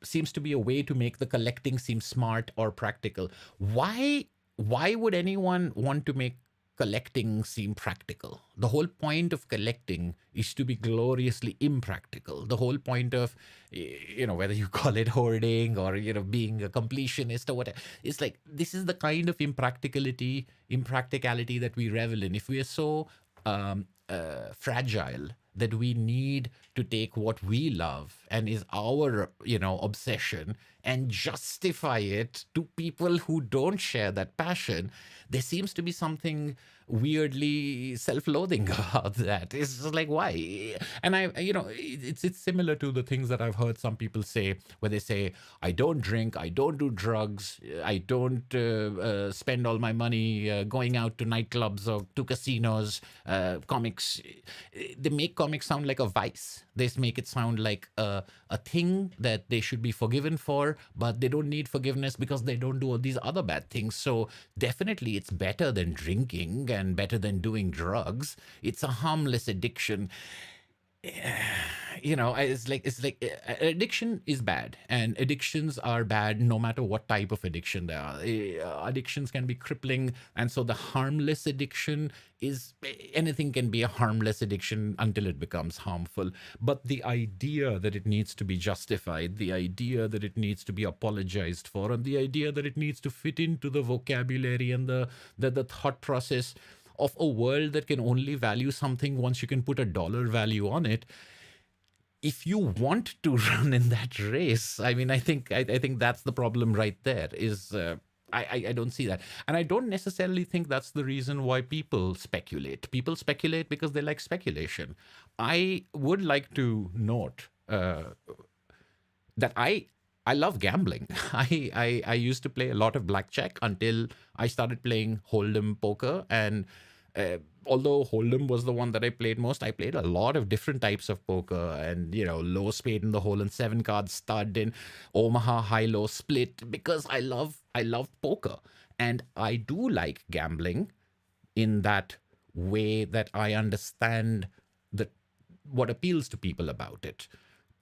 Seems to be a way to make the collecting seem smart or practical. Why would anyone want to make collecting seem practical? The whole point of collecting is to be gloriously impractical. The whole point of, whether you call it hoarding or, being a completionist or whatever, it's like, this is the kind of impracticality that we revel in. If we are so fragile that we need to take what we love and is our, obsession and justify it to people who don't share that passion, there seems to be something weirdly self-loathing about that. It's just like, why? And it's similar to the things that I've heard some people say, where they say, I don't drink, I don't do drugs, I don't spend all my money going out to nightclubs or to casinos, comics. They make comics sound like a vice. They make it sound like a thing that they should be forgiven for, but they don't need forgiveness because they don't do all these other bad things. So definitely it's better than drinking and better than doing drugs. It's a harmless addiction. addiction is bad, and addictions are bad no matter what type of addiction they are. Addictions can be crippling, and so the harmless addiction is anything can be a harmless addiction until it becomes harmful. But the idea that it needs to be justified, the idea that it needs to be apologized for, and the idea that it needs to fit into the vocabulary and the thought process of a world that can only value something once you can put a dollar value on it. If you want to run in that race, I mean, I think that's the problem right there. I don't see that, and I don't necessarily think that's the reason why people speculate. People speculate because they like speculation. I would like to note that I love gambling. I used to play a lot of blackjack until I started playing Hold'em poker. And although Hold'em was the one that I played most, I played a lot of different types of poker, and low spade in the hole and 7 cards stud in Omaha high low split, because I love poker. And I do like gambling in that way, that I understand that what appeals to people about it.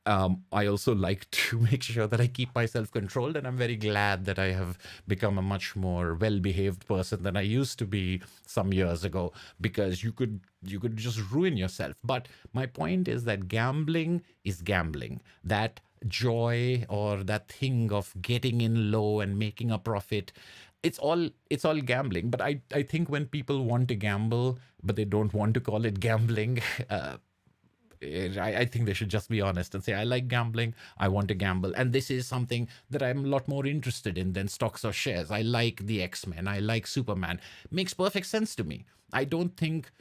I also like to make sure that I keep myself controlled, and I'm very glad that I have become a much more well-behaved person than I used to be some years ago, because you could just ruin yourself. But my point is that gambling is gambling. That joy or that thing of getting in low and making a profit, it's all gambling. But I think when people want to gamble but they don't want to call it gambling, I think they should just be honest and say, I like gambling, I want to gamble. And this is something that I'm a lot more interested in than stocks or shares. I like the X-Men, I like Superman. Makes perfect sense to me. I don't think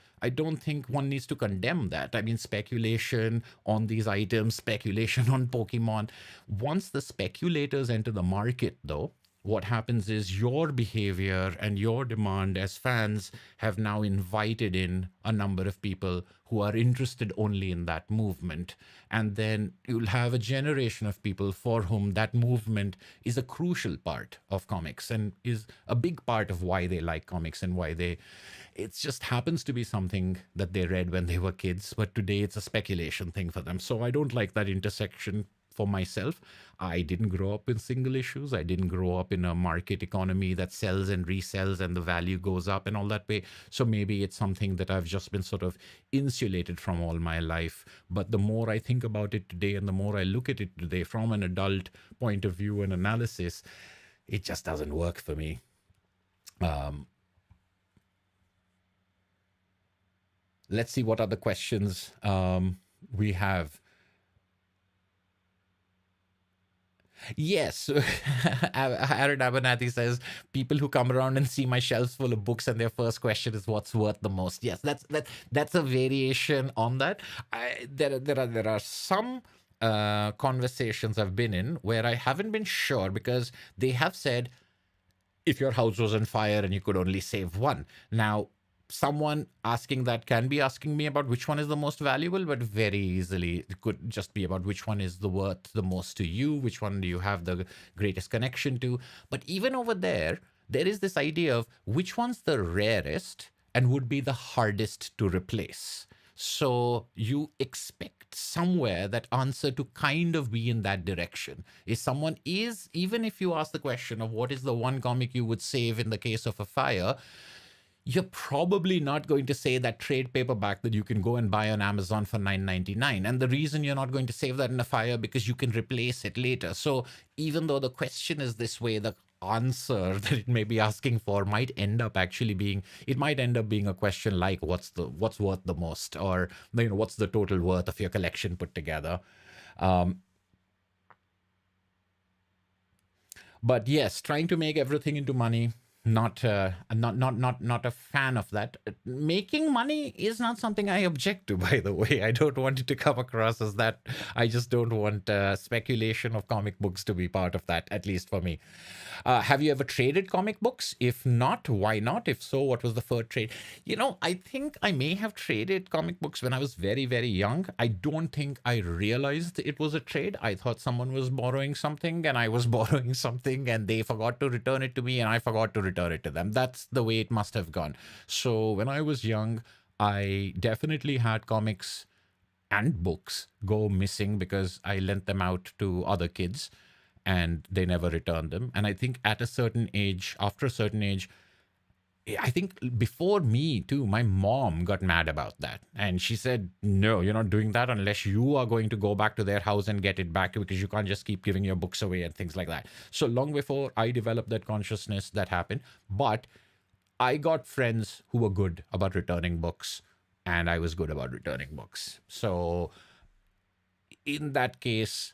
one needs to condemn that. I mean, speculation on these items, speculation on Pokemon. Once the speculators enter the market, though, what happens is your behavior and your demand as fans have now invited in a number of people who are interested only in that movement. And then you'll have a generation of people for whom that movement is a crucial part of comics and is a big part of why they like comics and why it just happens to be something that they read when they were kids, but today it's a speculation thing for them. So I don't like that intersection for myself. I didn't grow up in single issues. I didn't grow up in a market economy that sells and resells and the value goes up and all that way. So maybe it's something that I've just been sort of insulated from all my life. But the more I think about it today and the more I look at it today from an adult point of view and analysis, it just doesn't work for me. Let's see what other questions we have. Yes, Aaron Abernathy says people who come around and see my shelves full of books and their first question is what's worth the most. Yes, that's a variation on that. There are some conversations I've been in where I haven't been sure, because they have said if your house was on fire and you could only save one. Now, someone asking that can be asking me about which one is the most valuable, but very easily it could just be about which one is the worth the most to you, which one do you have the greatest connection to. But even over there is this idea of which one's the rarest and would be the hardest to replace. So you expect somewhere that answer to kind of be in that direction. Even if you ask the question of what is the one comic you would save in the case of a fire, you're probably not going to say that trade paperback that you can go and buy on Amazon for $9.99. And the reason you're not going to save that in a fire, because you can replace it later. So even though the question is this way, the answer that it may be asking for might end up being a question like what's worth the most, or what's the total worth of your collection put together. But yes, trying to make everything into money, not a fan of that. Making money is not something I object to, by the way. I don't want it to come across as that. I just don't want speculation of comic books to be part of that, at least for me. Have you ever traded comic books? If not, why not? If so, what was the first trade? I think I may have traded comic books when I was very, very young. I don't think I realized it was a trade. I thought someone was borrowing something and I was borrowing something, and they forgot to return it to me and I forgot to return it to them. That's the way it must have gone. So when I was young, I definitely had comics and books go missing because I lent them out to other kids and they never returned them. And I think at a certain age, after a certain age, I think before me too, my mom got mad about that. And she said, no, you're not doing that unless you are going to go back to their house and get it back, because you can't just keep giving your books away and things like that. So long before I developed that consciousness, that happened. But I got friends who were good about returning books, and I was good about returning books. So in that case,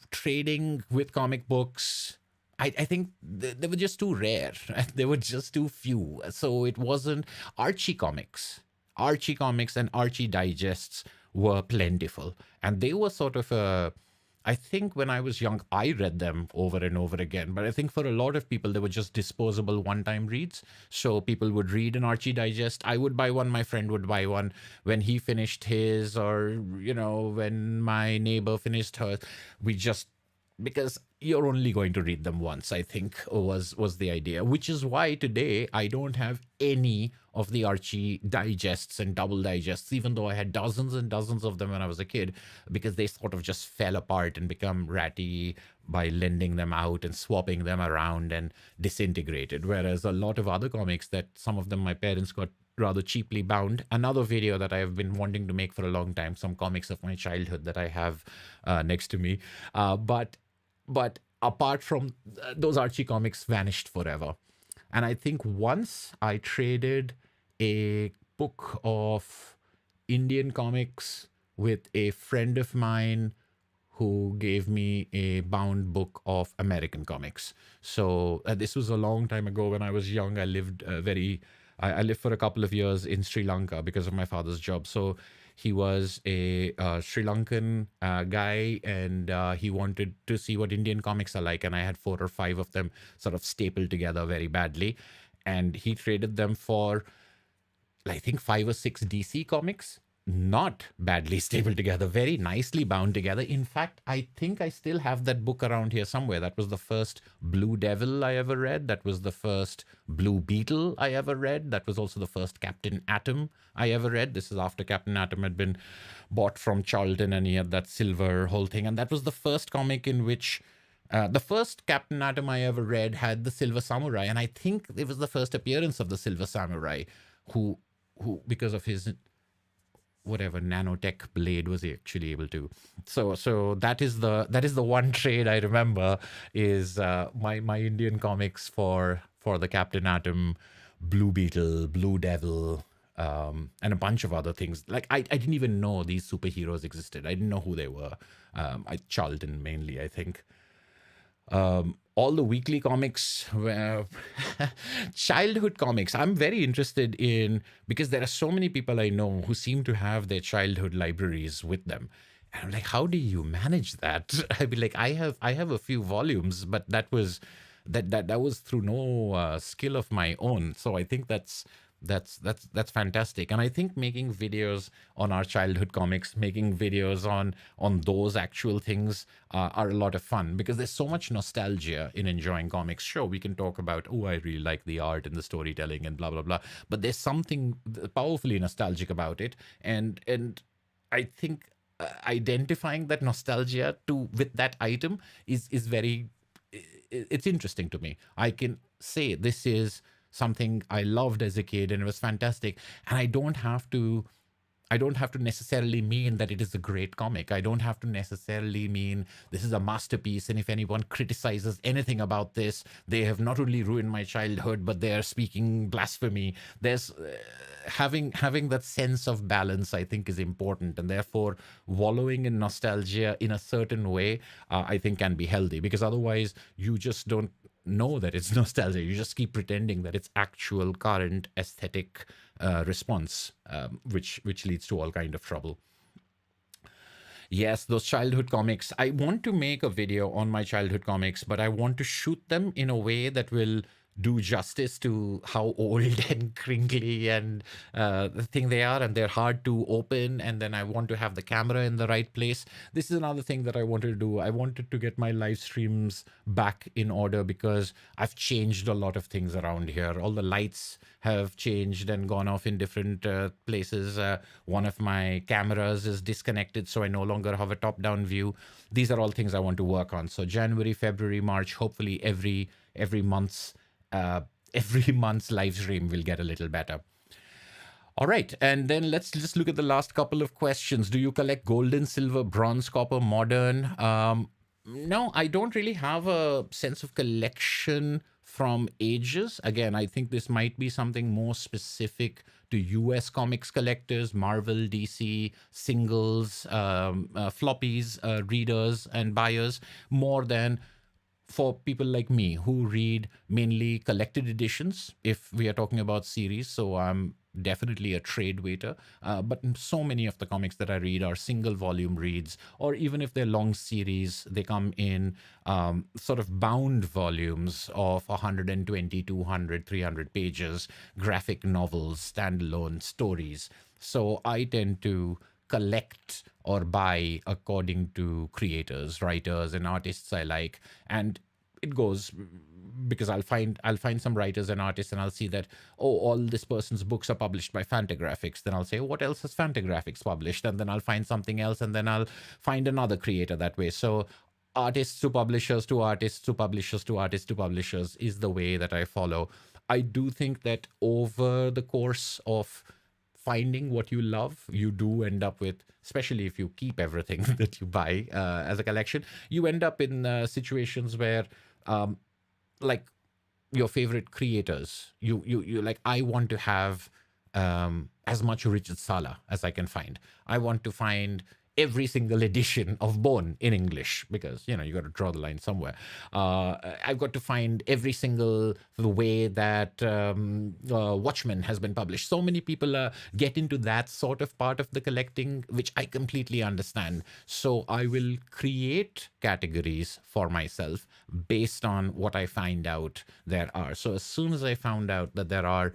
trading with comic books, I think they were just too rare. They were just too few. So it wasn't Archie comics. Archie comics and Archie digests were plentiful. And they were sort of a, I think when I was young, I read them over and over again. But I think for a lot of people, they were just disposable one time reads. So people would read an Archie Digest. I would buy one. My friend would buy one when he finished his, or, when my neighbor finished hers. We just, because you're only going to read them once, I think was the idea, which is why today I don't have any of the Archie digests and double digests, even though I had dozens and dozens of them when I was a kid, because they sort of just fell apart and become ratty by lending them out and swapping them around and disintegrated. Whereas a lot of other comics, that some of them my parents got rather cheaply bound. Another video that I have been wanting to make for a long time, some comics of my childhood that I have next to me. But apart from those Archie comics, vanished forever. And I think once I traded a book of Indian comics with a friend of mine who gave me a bound book of American comics. So this was a long time ago when I was young. I lived I lived for a couple of years in Sri Lanka because of my father's job. So he was a Sri Lankan guy, and he wanted to see what Indian comics are like. And I had 4 or 5 of them sort of stapled together very badly. And he traded them for, I think, 5 or 6 DC comics. Not badly stapled together, very nicely bound together. In fact, I think I still have that book around here somewhere. That was the first Blue Devil I ever read. That was the first Blue Beetle I ever read. That was also the first Captain Atom I ever read. This is after Captain Atom had been bought from Charlton, and he had that silver whole thing. And that was the first comic in which the first Captain Atom I ever read had the Silver Samurai. And I think it was the first appearance of the Silver Samurai, who because of his whatever nanotech blade was he actually able to. So that is the one trade I remember, is my Indian comics for the Captain Atom, Blue Beetle, Blue Devil, and a bunch of other things. Like I didn't even know these superheroes existed. I didn't know who they were. Charlton mainly, I think. All the weekly comics, childhood comics, I'm very interested in, because there are so many people I know who seem to have their childhood libraries with them. And I'm like, how do you manage that? I'd be like, I have a few volumes, but that was through no skill of my own. So I think that's fantastic. And I think making videos on our childhood comics, making videos on those actual things are a lot of fun, because there's so much nostalgia in enjoying comics. Sure, we can talk about, oh, I really like the art and the storytelling and blah blah blah, but there's something powerfully nostalgic about it. And I think identifying that nostalgia with that item is very, it's interesting to me. I can say this is something I loved as a kid and it was fantastic. And I don't have to necessarily mean that it is a great comic. I don't have to necessarily mean this is a masterpiece. And if anyone criticizes anything about this, they have not only ruined my childhood, but they are speaking blasphemy. There's having that sense of balance, I think, is important. And therefore, wallowing in nostalgia in a certain way, I think can be healthy, because otherwise you just don't know that it's nostalgia. You just keep pretending that it's actual current aesthetic response, which leads to all kind of trouble. Yes, those childhood comics. I want to make a video on my childhood comics, but I want to shoot them in a way that will do justice to how old and crinkly and the thing they are, and they're hard to open. And then I want to have the camera in the right place. This is another thing that I wanted to do. I wanted to get my live streams back in order because I've changed a lot of things around here. All the lights have changed and gone off in different places. One of my cameras is disconnected, so I no longer have a top-down view. These are all things I want to work on. So January, February, March, hopefully every month's uh, every month's live stream will get a little better. All right, and then let's just look at the last couple of questions. Do you collect gold and silver, bronze, copper, modern? No, I don't really have a sense of collection from ages. Again, I think this might be something more specific to US comics collectors, Marvel, DC, singles, floppies, readers, and buyers, more than for people like me who read mainly collected editions, if we are talking about series. So I'm definitely a trade waiter. But so many of the comics that I read are single volume reads, or even if they're long series, they come in sort of bound volumes of 120, 200, 300 pages, graphic novels, standalone stories. So I tend to collect or buy according to creators, writers, and artists I like. And it goes because I'll find some writers and artists, and I'll see that, oh, all this person's books are published by Fantagraphics. Then I'll say, what else has Fantagraphics published? And then I'll find something else, and then I'll find another creator that way. So artists to publishers to artists to publishers to artists to publishers is the way that I follow. I do think that over the course of finding what you love, you do end up with, especially if you keep everything that you buy as a collection, you end up in situations where, like, your favorite creators, you like, I want to have as much Richard Sala as I can find. I want to find every single edition of Bone in English, because you got to draw the line somewhere. I've got to find every single the way that Watchmen has been published. So many people get into that sort of part of the collecting, which I completely understand. So I will create categories for myself based on what I find out there are. So as soon as I found out that there are,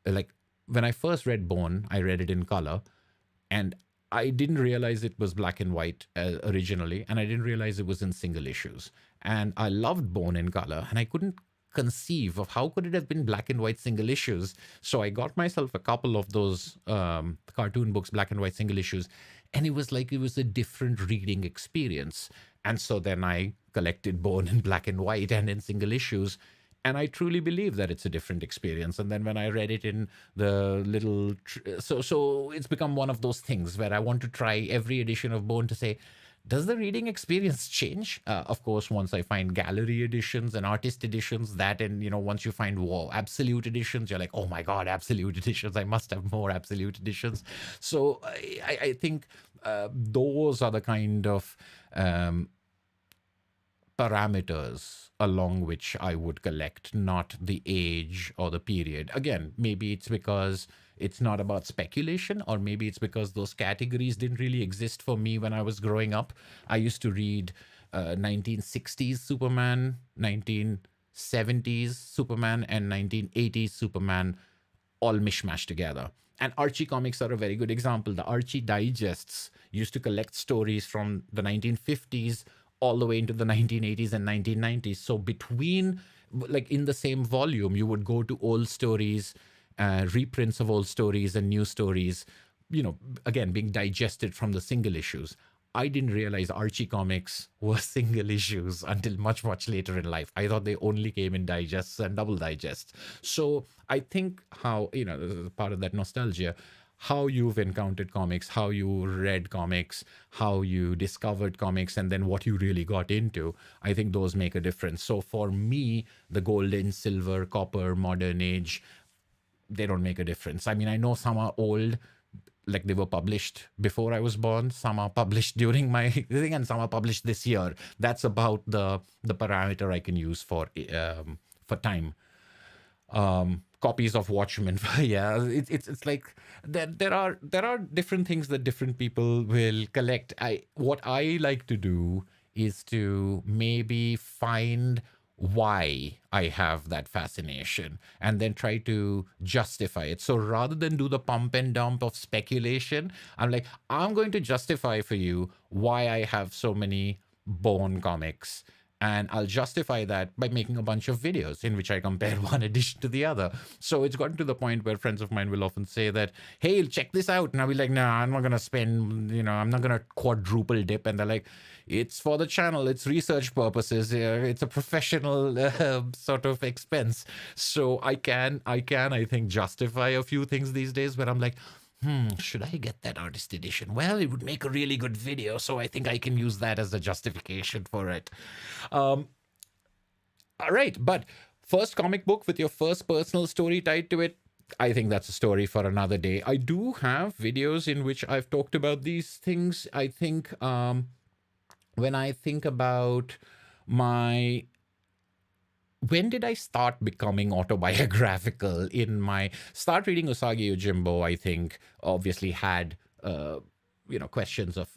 like, when I first read Bone, I read it in color, and I didn't realize it was black and white originally, and I didn't realize it was in single issues. And I loved Bone in color, and I couldn't conceive of how could it have been black and white single issues. So I got myself a couple of those cartoon books, black and white single issues, and it was like it was a different reading experience. And so then I collected Bone in black and white and in single issues, and I truly believe that it's a different experience. And then when I read it in the little, so it's become one of those things where I want to try every edition of Bone to say, does the reading experience change? Of course, once I find gallery editions and artist editions, that, and once you find absolute editions, you're like, oh my god, absolute editions! I must have more absolute editions. So I think those are the kind of parameters along which I would collect, not the age or the period. Again, maybe it's because it's not about speculation, or maybe it's because those categories didn't really exist for me when I was growing up. I used to read 1960s Superman, 1970s Superman, and 1980s Superman all mishmashed together. And Archie comics are a very good example. The Archie digests used to collect stories from the 1950s all the way into the 1980s and 1990s. So between, like, in the same volume, you would go to old stories, reprints of old stories and new stories, again, being digested from the single issues. I didn't realize Archie comics were single issues until much, much later in life. I thought they only came in digests and double digests. So I think how, this is part of that nostalgia, how you've encountered comics, how you read comics, how you discovered comics, and then what you really got into. I think those make a difference. So for me, the golden, silver, copper, modern age, they don't make a difference. I mean, I know some are old, like they were published before I was born. Some are published during my thing, and some are published this year. That's about the parameter I can use for time. Copies of Watchmen. Yeah, it's like there are different things that different people will collect. What I like to do is to maybe find why I have that fascination and then try to justify it. So rather than do the pump and dump of speculation, I'm like, I'm going to justify for you why I have so many Bone comics. And I'll justify that by making a bunch of videos in which I compare one edition to the other. So it's gotten to the point where friends of mine will often say that, hey, check this out. And I'll be like, no, I'm not going to spend, I'm not going to quadruple dip. And they're like, it's for the channel, it's research purposes, it's a professional sort of expense. So I think, justify a few things these days where I'm like, should I get that artist edition? Well, it would make a really good video, so I think I can use that as a justification for it. All right, but first comic book with your first personal story tied to it, I think that's a story for another day. I do have videos in which I've talked about these things. I think when I think about my when did I start becoming autobiographical in my start reading Usagi Yojimbo, I think obviously had questions of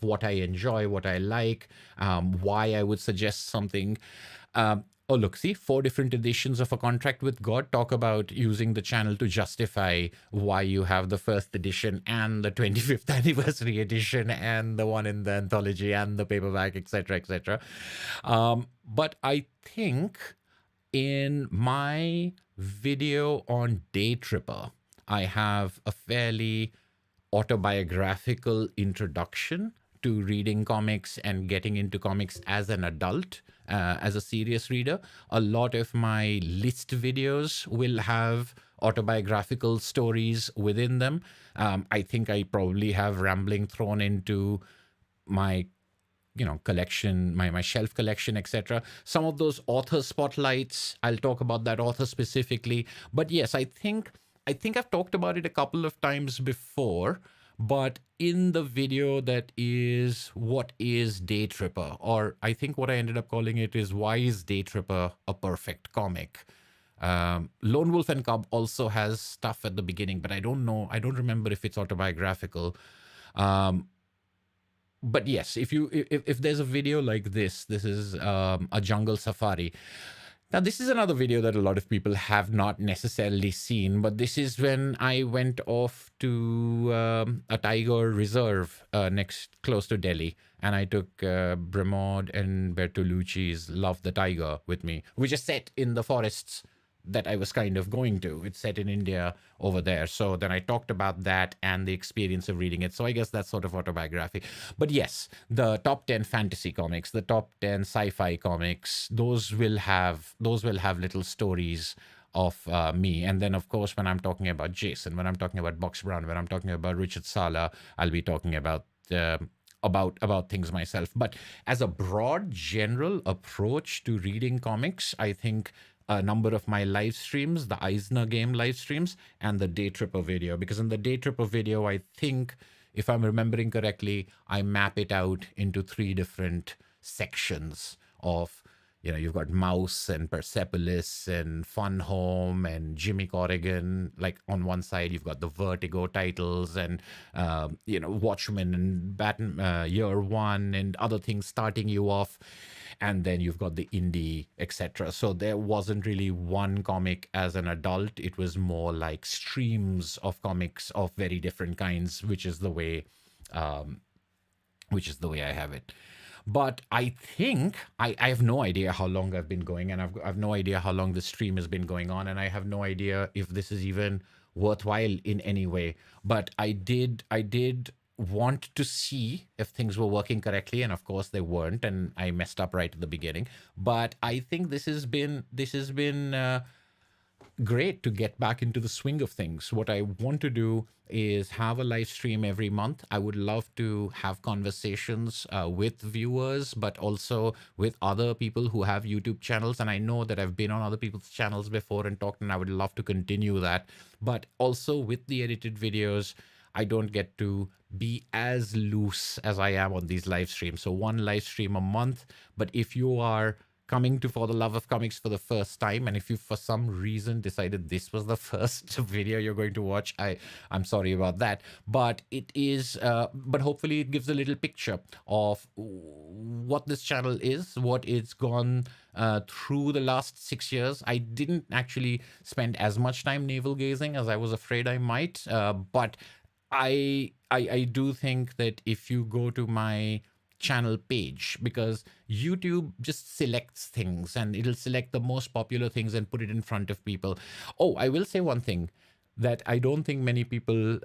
what I enjoy, what I like, why I would suggest something. Oh, look, see, 4 different editions of A Contract with God talk about using the channel to justify why you have the first edition and the 25th anniversary edition and the one in the anthology and the paperback, etc., etc. But I think in my video on Day Tripper, I have a fairly autobiographical introduction to reading comics and getting into comics as an adult, as a serious reader. A lot of my list videos will have autobiographical stories within them. I think I probably have rambling thrown into my collection, my shelf collection, etc. Some of those author spotlights, I'll talk about that author specifically. But yes, I think I've talked about it a couple of times before, but in the video that is what is Day Tripper, or I think what I ended up calling it is why is Day Tripper a perfect comic. Lone Wolf and Cub also has stuff at the beginning, but I don't remember if it's autobiographical. But yes, if there's a video like this is a jungle safari. Now, this is another video that a lot of people have not necessarily seen, but this is when I went off to a tiger reserve close to Delhi, and I took Bremod and Bertolucci's Love the Tiger with me, which is set in the forests that I was kind of going to. It's set in India over there. So then I talked about that and the experience of reading it. So I guess that's sort of autobiography. But yes, the top 10 fantasy comics, the top 10 sci-fi comics, those will have little stories of me. And then, of course, when I'm talking about Jason, when I'm talking about Box Brown, when I'm talking about Richard Sala, I'll be talking about things myself. But as a broad general approach to reading comics, I think a number of my live streams, the Eisner game live streams, and the Day Tripper video. Because in the Day Tripper video, I think, if I'm remembering correctly, I map it out into 3 different sections of, you've got Mouse and Persepolis and Fun Home and Jimmy Corrigan. Like on one side, you've got the Vertigo titles and, Watchmen and Batman Year One and other things starting you off. And then you've got the indie, etc. So there wasn't really one comic as an adult. It was more like streams of comics of very different kinds, which is the way I have it. But I think I have no idea how long I've been going, and I've no idea how long the stream has been going on, and I have no idea if this is even worthwhile in any way. But I did want to see if things were working correctly, and of course they weren't, and I messed up right at the beginning. But I think this has been great to get back into the swing of things. What I want to do is have a live stream every month. I would love to have conversations with viewers, but also with other people who have YouTube channels. And I know that I've been on other people's channels before and talked, and I would love to continue that. But also with the edited videos, I don't get to be as loose as I am on these live streams. So 1 live stream a month. But if you are coming to For the Love of Comics for the first time, and if you for some reason decided this was the first video you're going to watch, I'm sorry about that. But it is, but hopefully it gives a little picture of what this channel is, what it's gone through the last 6 years. I didn't actually spend as much time navel gazing as I was afraid I might, but I do think that if you go to my channel page, because YouTube just selects things and it'll select the most popular things and put it in front of people. Oh, I will say one thing that I don't think many people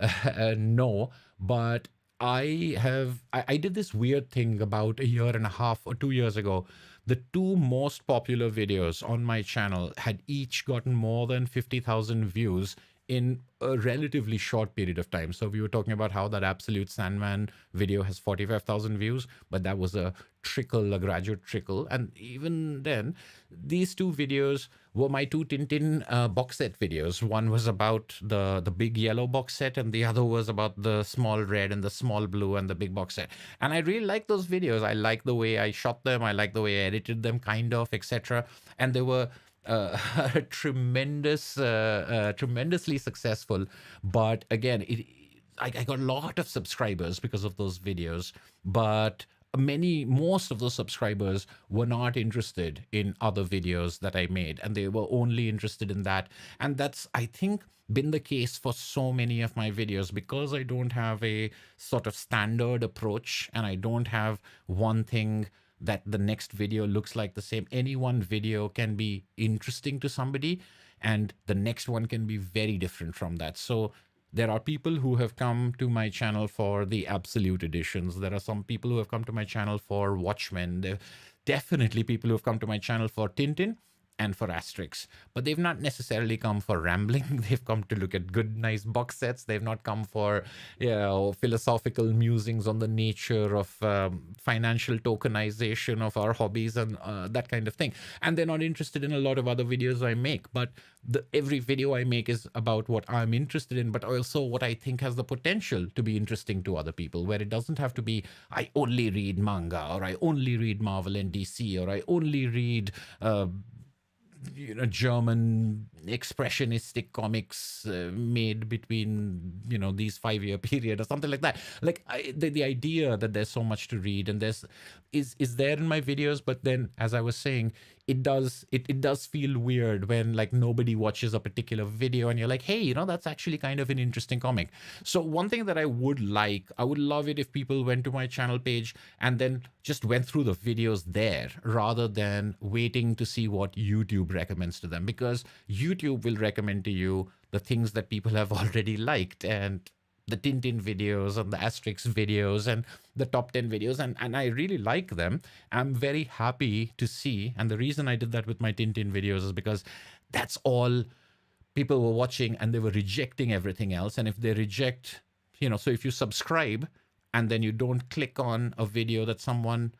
know, but I did this weird thing about a year and a half or 2 years ago. The two most popular videos on my channel had each gotten more than 50,000 views in a relatively short period of time. So we were talking about how that Absolute Sandman video has 45,000 views, but that was a trickle, a graduate trickle. And even then, these two videos were my two Tintin box set videos. One was about the big yellow box set, and the other was about the small red and the small blue and the big box set. And I really like those videos. I like the way I shot them. I like the way I edited them, kind of, etc. And they were tremendously successful. But again, I got a lot of subscribers because of those videos, but most of those subscribers were not interested in other videos that I made, and they were only interested in that. And that's, I think, been the case for so many of my videos, because I don't have a sort of standard approach and I don't have one thing that the next video looks like the same. Any one video can be interesting to somebody and the next one can be very different from that. So there are people who have come to my channel for the absolute editions. There are some people who have come to my channel for Watchmen. There are definitely people who have come to my channel for Tintin and for Asterix, but they've not necessarily come for rambling. They've come to look at good, nice box sets. They've not come for, philosophical musings on the nature of financial tokenization of our hobbies and that kind of thing. And they're not interested in a lot of other videos I make, but every video I make is about what I'm interested in, but also what I think has the potential to be interesting to other people, where it doesn't have to be, I only read manga, or I only read Marvel and DC, or I only read German expressionistic comics made between, these 5-year period or something like that. Like the idea that there's so much to read and is there in my videos, but then, as I was saying, it does feel weird when like nobody watches a particular video and you're like, hey, that's actually kind of an interesting comic. So one thing that I would love it if people went to my channel page and then just went through the videos there, rather than waiting to see what YouTube recommends to them, because YouTube will recommend to you the things that people have already liked, and the Tintin videos and the Asterix videos and the top 10 videos, and I really like them. I'm very happy to see, and the reason I did that with my Tintin videos is because that's all people were watching, and they were rejecting everything else. And if they reject, so if you subscribe and then you don't click on a video that someone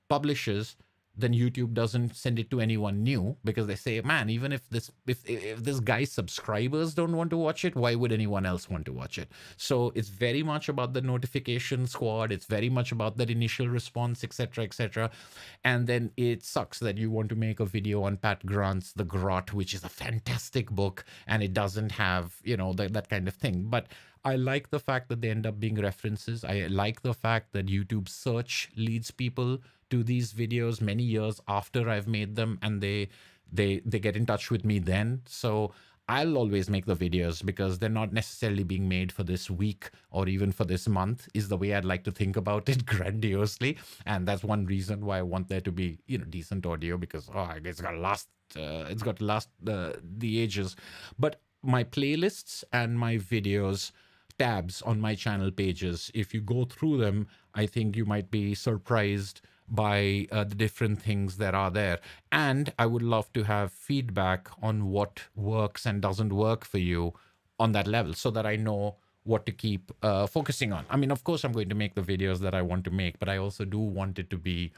publishes, then YouTube doesn't send it to anyone new, because they say, man, even if this guy's subscribers don't want to watch it, why would anyone else want to watch it? So it's very much about the notification squad. It's very much about that initial response, etc., etc. And then it sucks that you want to make a video on Pat Grant's The Grot, which is a fantastic book, and it doesn't have, that kind of thing. But I like the fact that they end up being references. I like the fact that YouTube search leads people to these videos many years after I've made them, and they get in touch with me then. So I'll always make the videos because they're not necessarily being made for this week or even for this month, is the way I'd like to think about it grandiosely. And that's one reason why I want there to be, decent audio, because it's got to last. It's got to last the ages. But my playlists and my videos tabs on my channel pages, if you go through them, I think you might be surprised by the different things that are there. And I would love to have feedback on what works and doesn't work for you on that level, so that I know what to keep focusing on. I mean, of course, I'm going to make the videos that I want to make, but I also do want it to be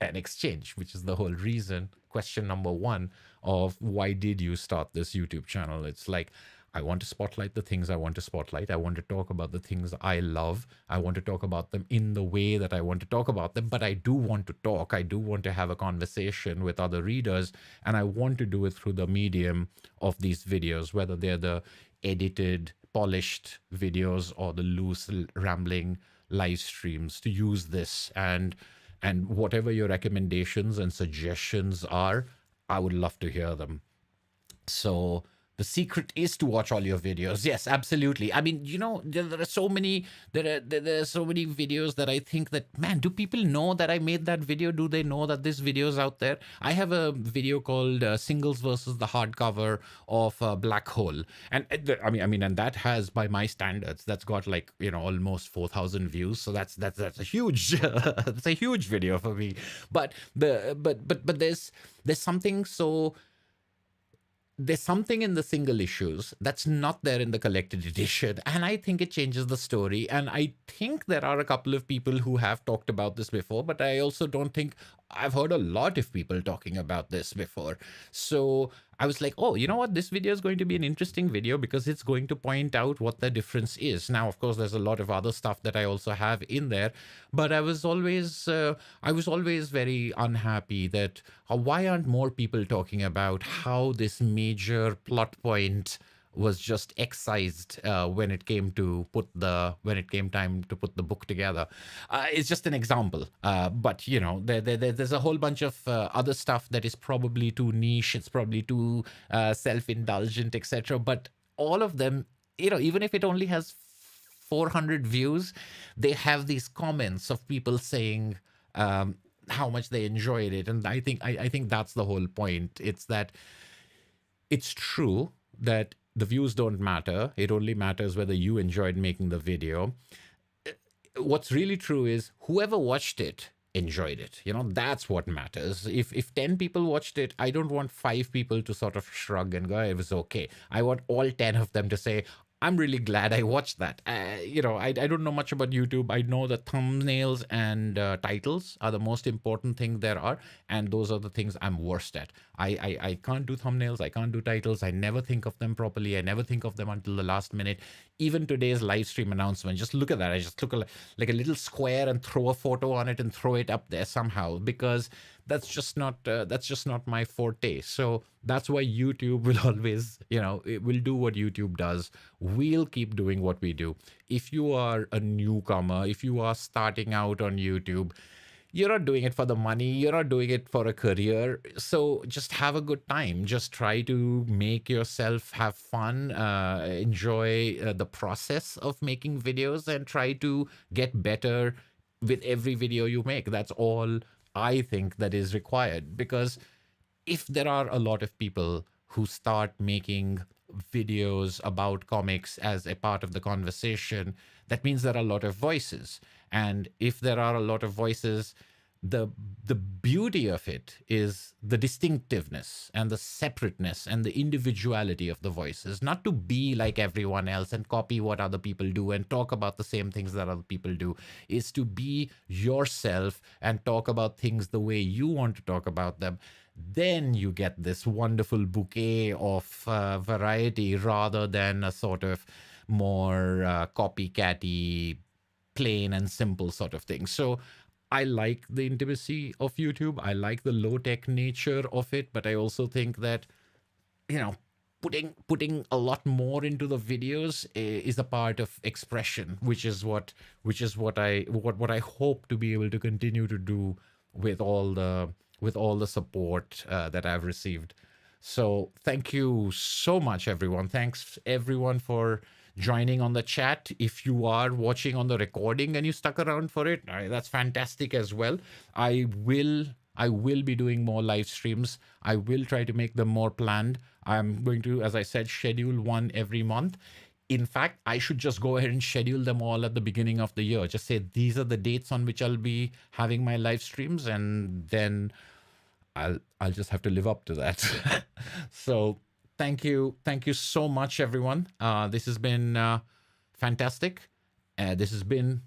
an exchange, which is the whole reason, question number one of why did you start this YouTube channel? It's like, I want to spotlight the things I want to spotlight. I want to talk about the things I love. I want to talk about them in the way that I want to talk about them, but I do want to talk. I do want to have a conversation with other readers, and I want to do it through the medium of these videos, whether they're the edited, polished videos or the loose, rambling live streams, to use this. And And whatever your recommendations and suggestions are, I would love to hear them. So the secret is to watch all your videos. Yes, absolutely. I mean, there are so many there are so many videos that I think that, man, do people know that I made that video? Do they know that this video is out there? I have a video called Singles versus the Hardcover of Black Hole, and and that has, by my standards, that's got like almost 4,000 views. So that's a huge that's a huge video for me. But there's something so there's something in the single issues that's not there in the collected edition, and I think it changes the story. And I think there are a couple of people who have talked about this before, but I also don't think I've heard a lot of people talking about this before. So I was like, oh, you know what, this video is going to be an interesting video because it's going to point out what the difference is. Now, of course, there's a lot of other stuff that I also have in there, but I was always very unhappy that why aren't more people talking about how this major plot point was just excised when it came time to put the book together. It's just an example, but there's a whole bunch of other stuff that is probably too niche. It's probably too self-indulgent, etc. But all of them, even if it only has 400 views, they have these comments of people saying how much they enjoyed it, and I think that's the whole point. It's that it's true that the views don't matter. It only matters whether you enjoyed making the video. What's really true is whoever watched it enjoyed it. That's what matters. If 10 people watched it, I don't want 5 people to sort of shrug and go, it was okay. I want all 10 of them to say, I'm really glad I watched that. I don't know much about YouTube. I know that thumbnails and titles are the most important thing there are, and those are the things I'm worst at. I can't do thumbnails. I can't do titles. I never think of them properly. I never think of them until the last minute. Even today's live stream announcement, just look at that. I just took like a little square and throw a photo on it and throw it up there somehow, because that's just not my forte. So that's why YouTube will always, it will do what YouTube does. We'll keep doing what we do. If you are a newcomer, if you are starting out on YouTube, you're not doing it for the money. You're not doing it for a career. So just have a good time. Just try to make yourself have fun, enjoy the process of making videos, and try to get better with every video you make. That's all I think that is required, because if there are a lot of people who start making videos about comics as a part of the conversation, that means there are a lot of voices. And if there are a lot of voices, the beauty of it is the distinctiveness and the separateness and the individuality of the voices. Not to be like everyone else and copy what other people do and talk about the same things that other people do, is to be yourself and talk about things the way you want to talk about them. Then you get this wonderful bouquet of variety, rather than a sort of more copycatty, plain and simple sort of thing. So I like the intimacy of YouTube. I like the low-tech nature of it, but I also think that, putting a lot more into the videos is a part of expression, which is what I hope to be able to continue to do with all the support that I've received. So thank you so much, everyone. Thanks everyone for joining on the chat. If you are watching on the recording and you stuck around for it, that's fantastic as well. I will be doing more live streams. I will try to make them more planned. I'm going to, as I said, schedule one every month. In fact, I should just go ahead and schedule them all at the beginning of the year. Just say these are the dates on which I'll be having my live streams, and then I'll just have to live up to that. So thank you so much, everyone. This has been fantastic. This has been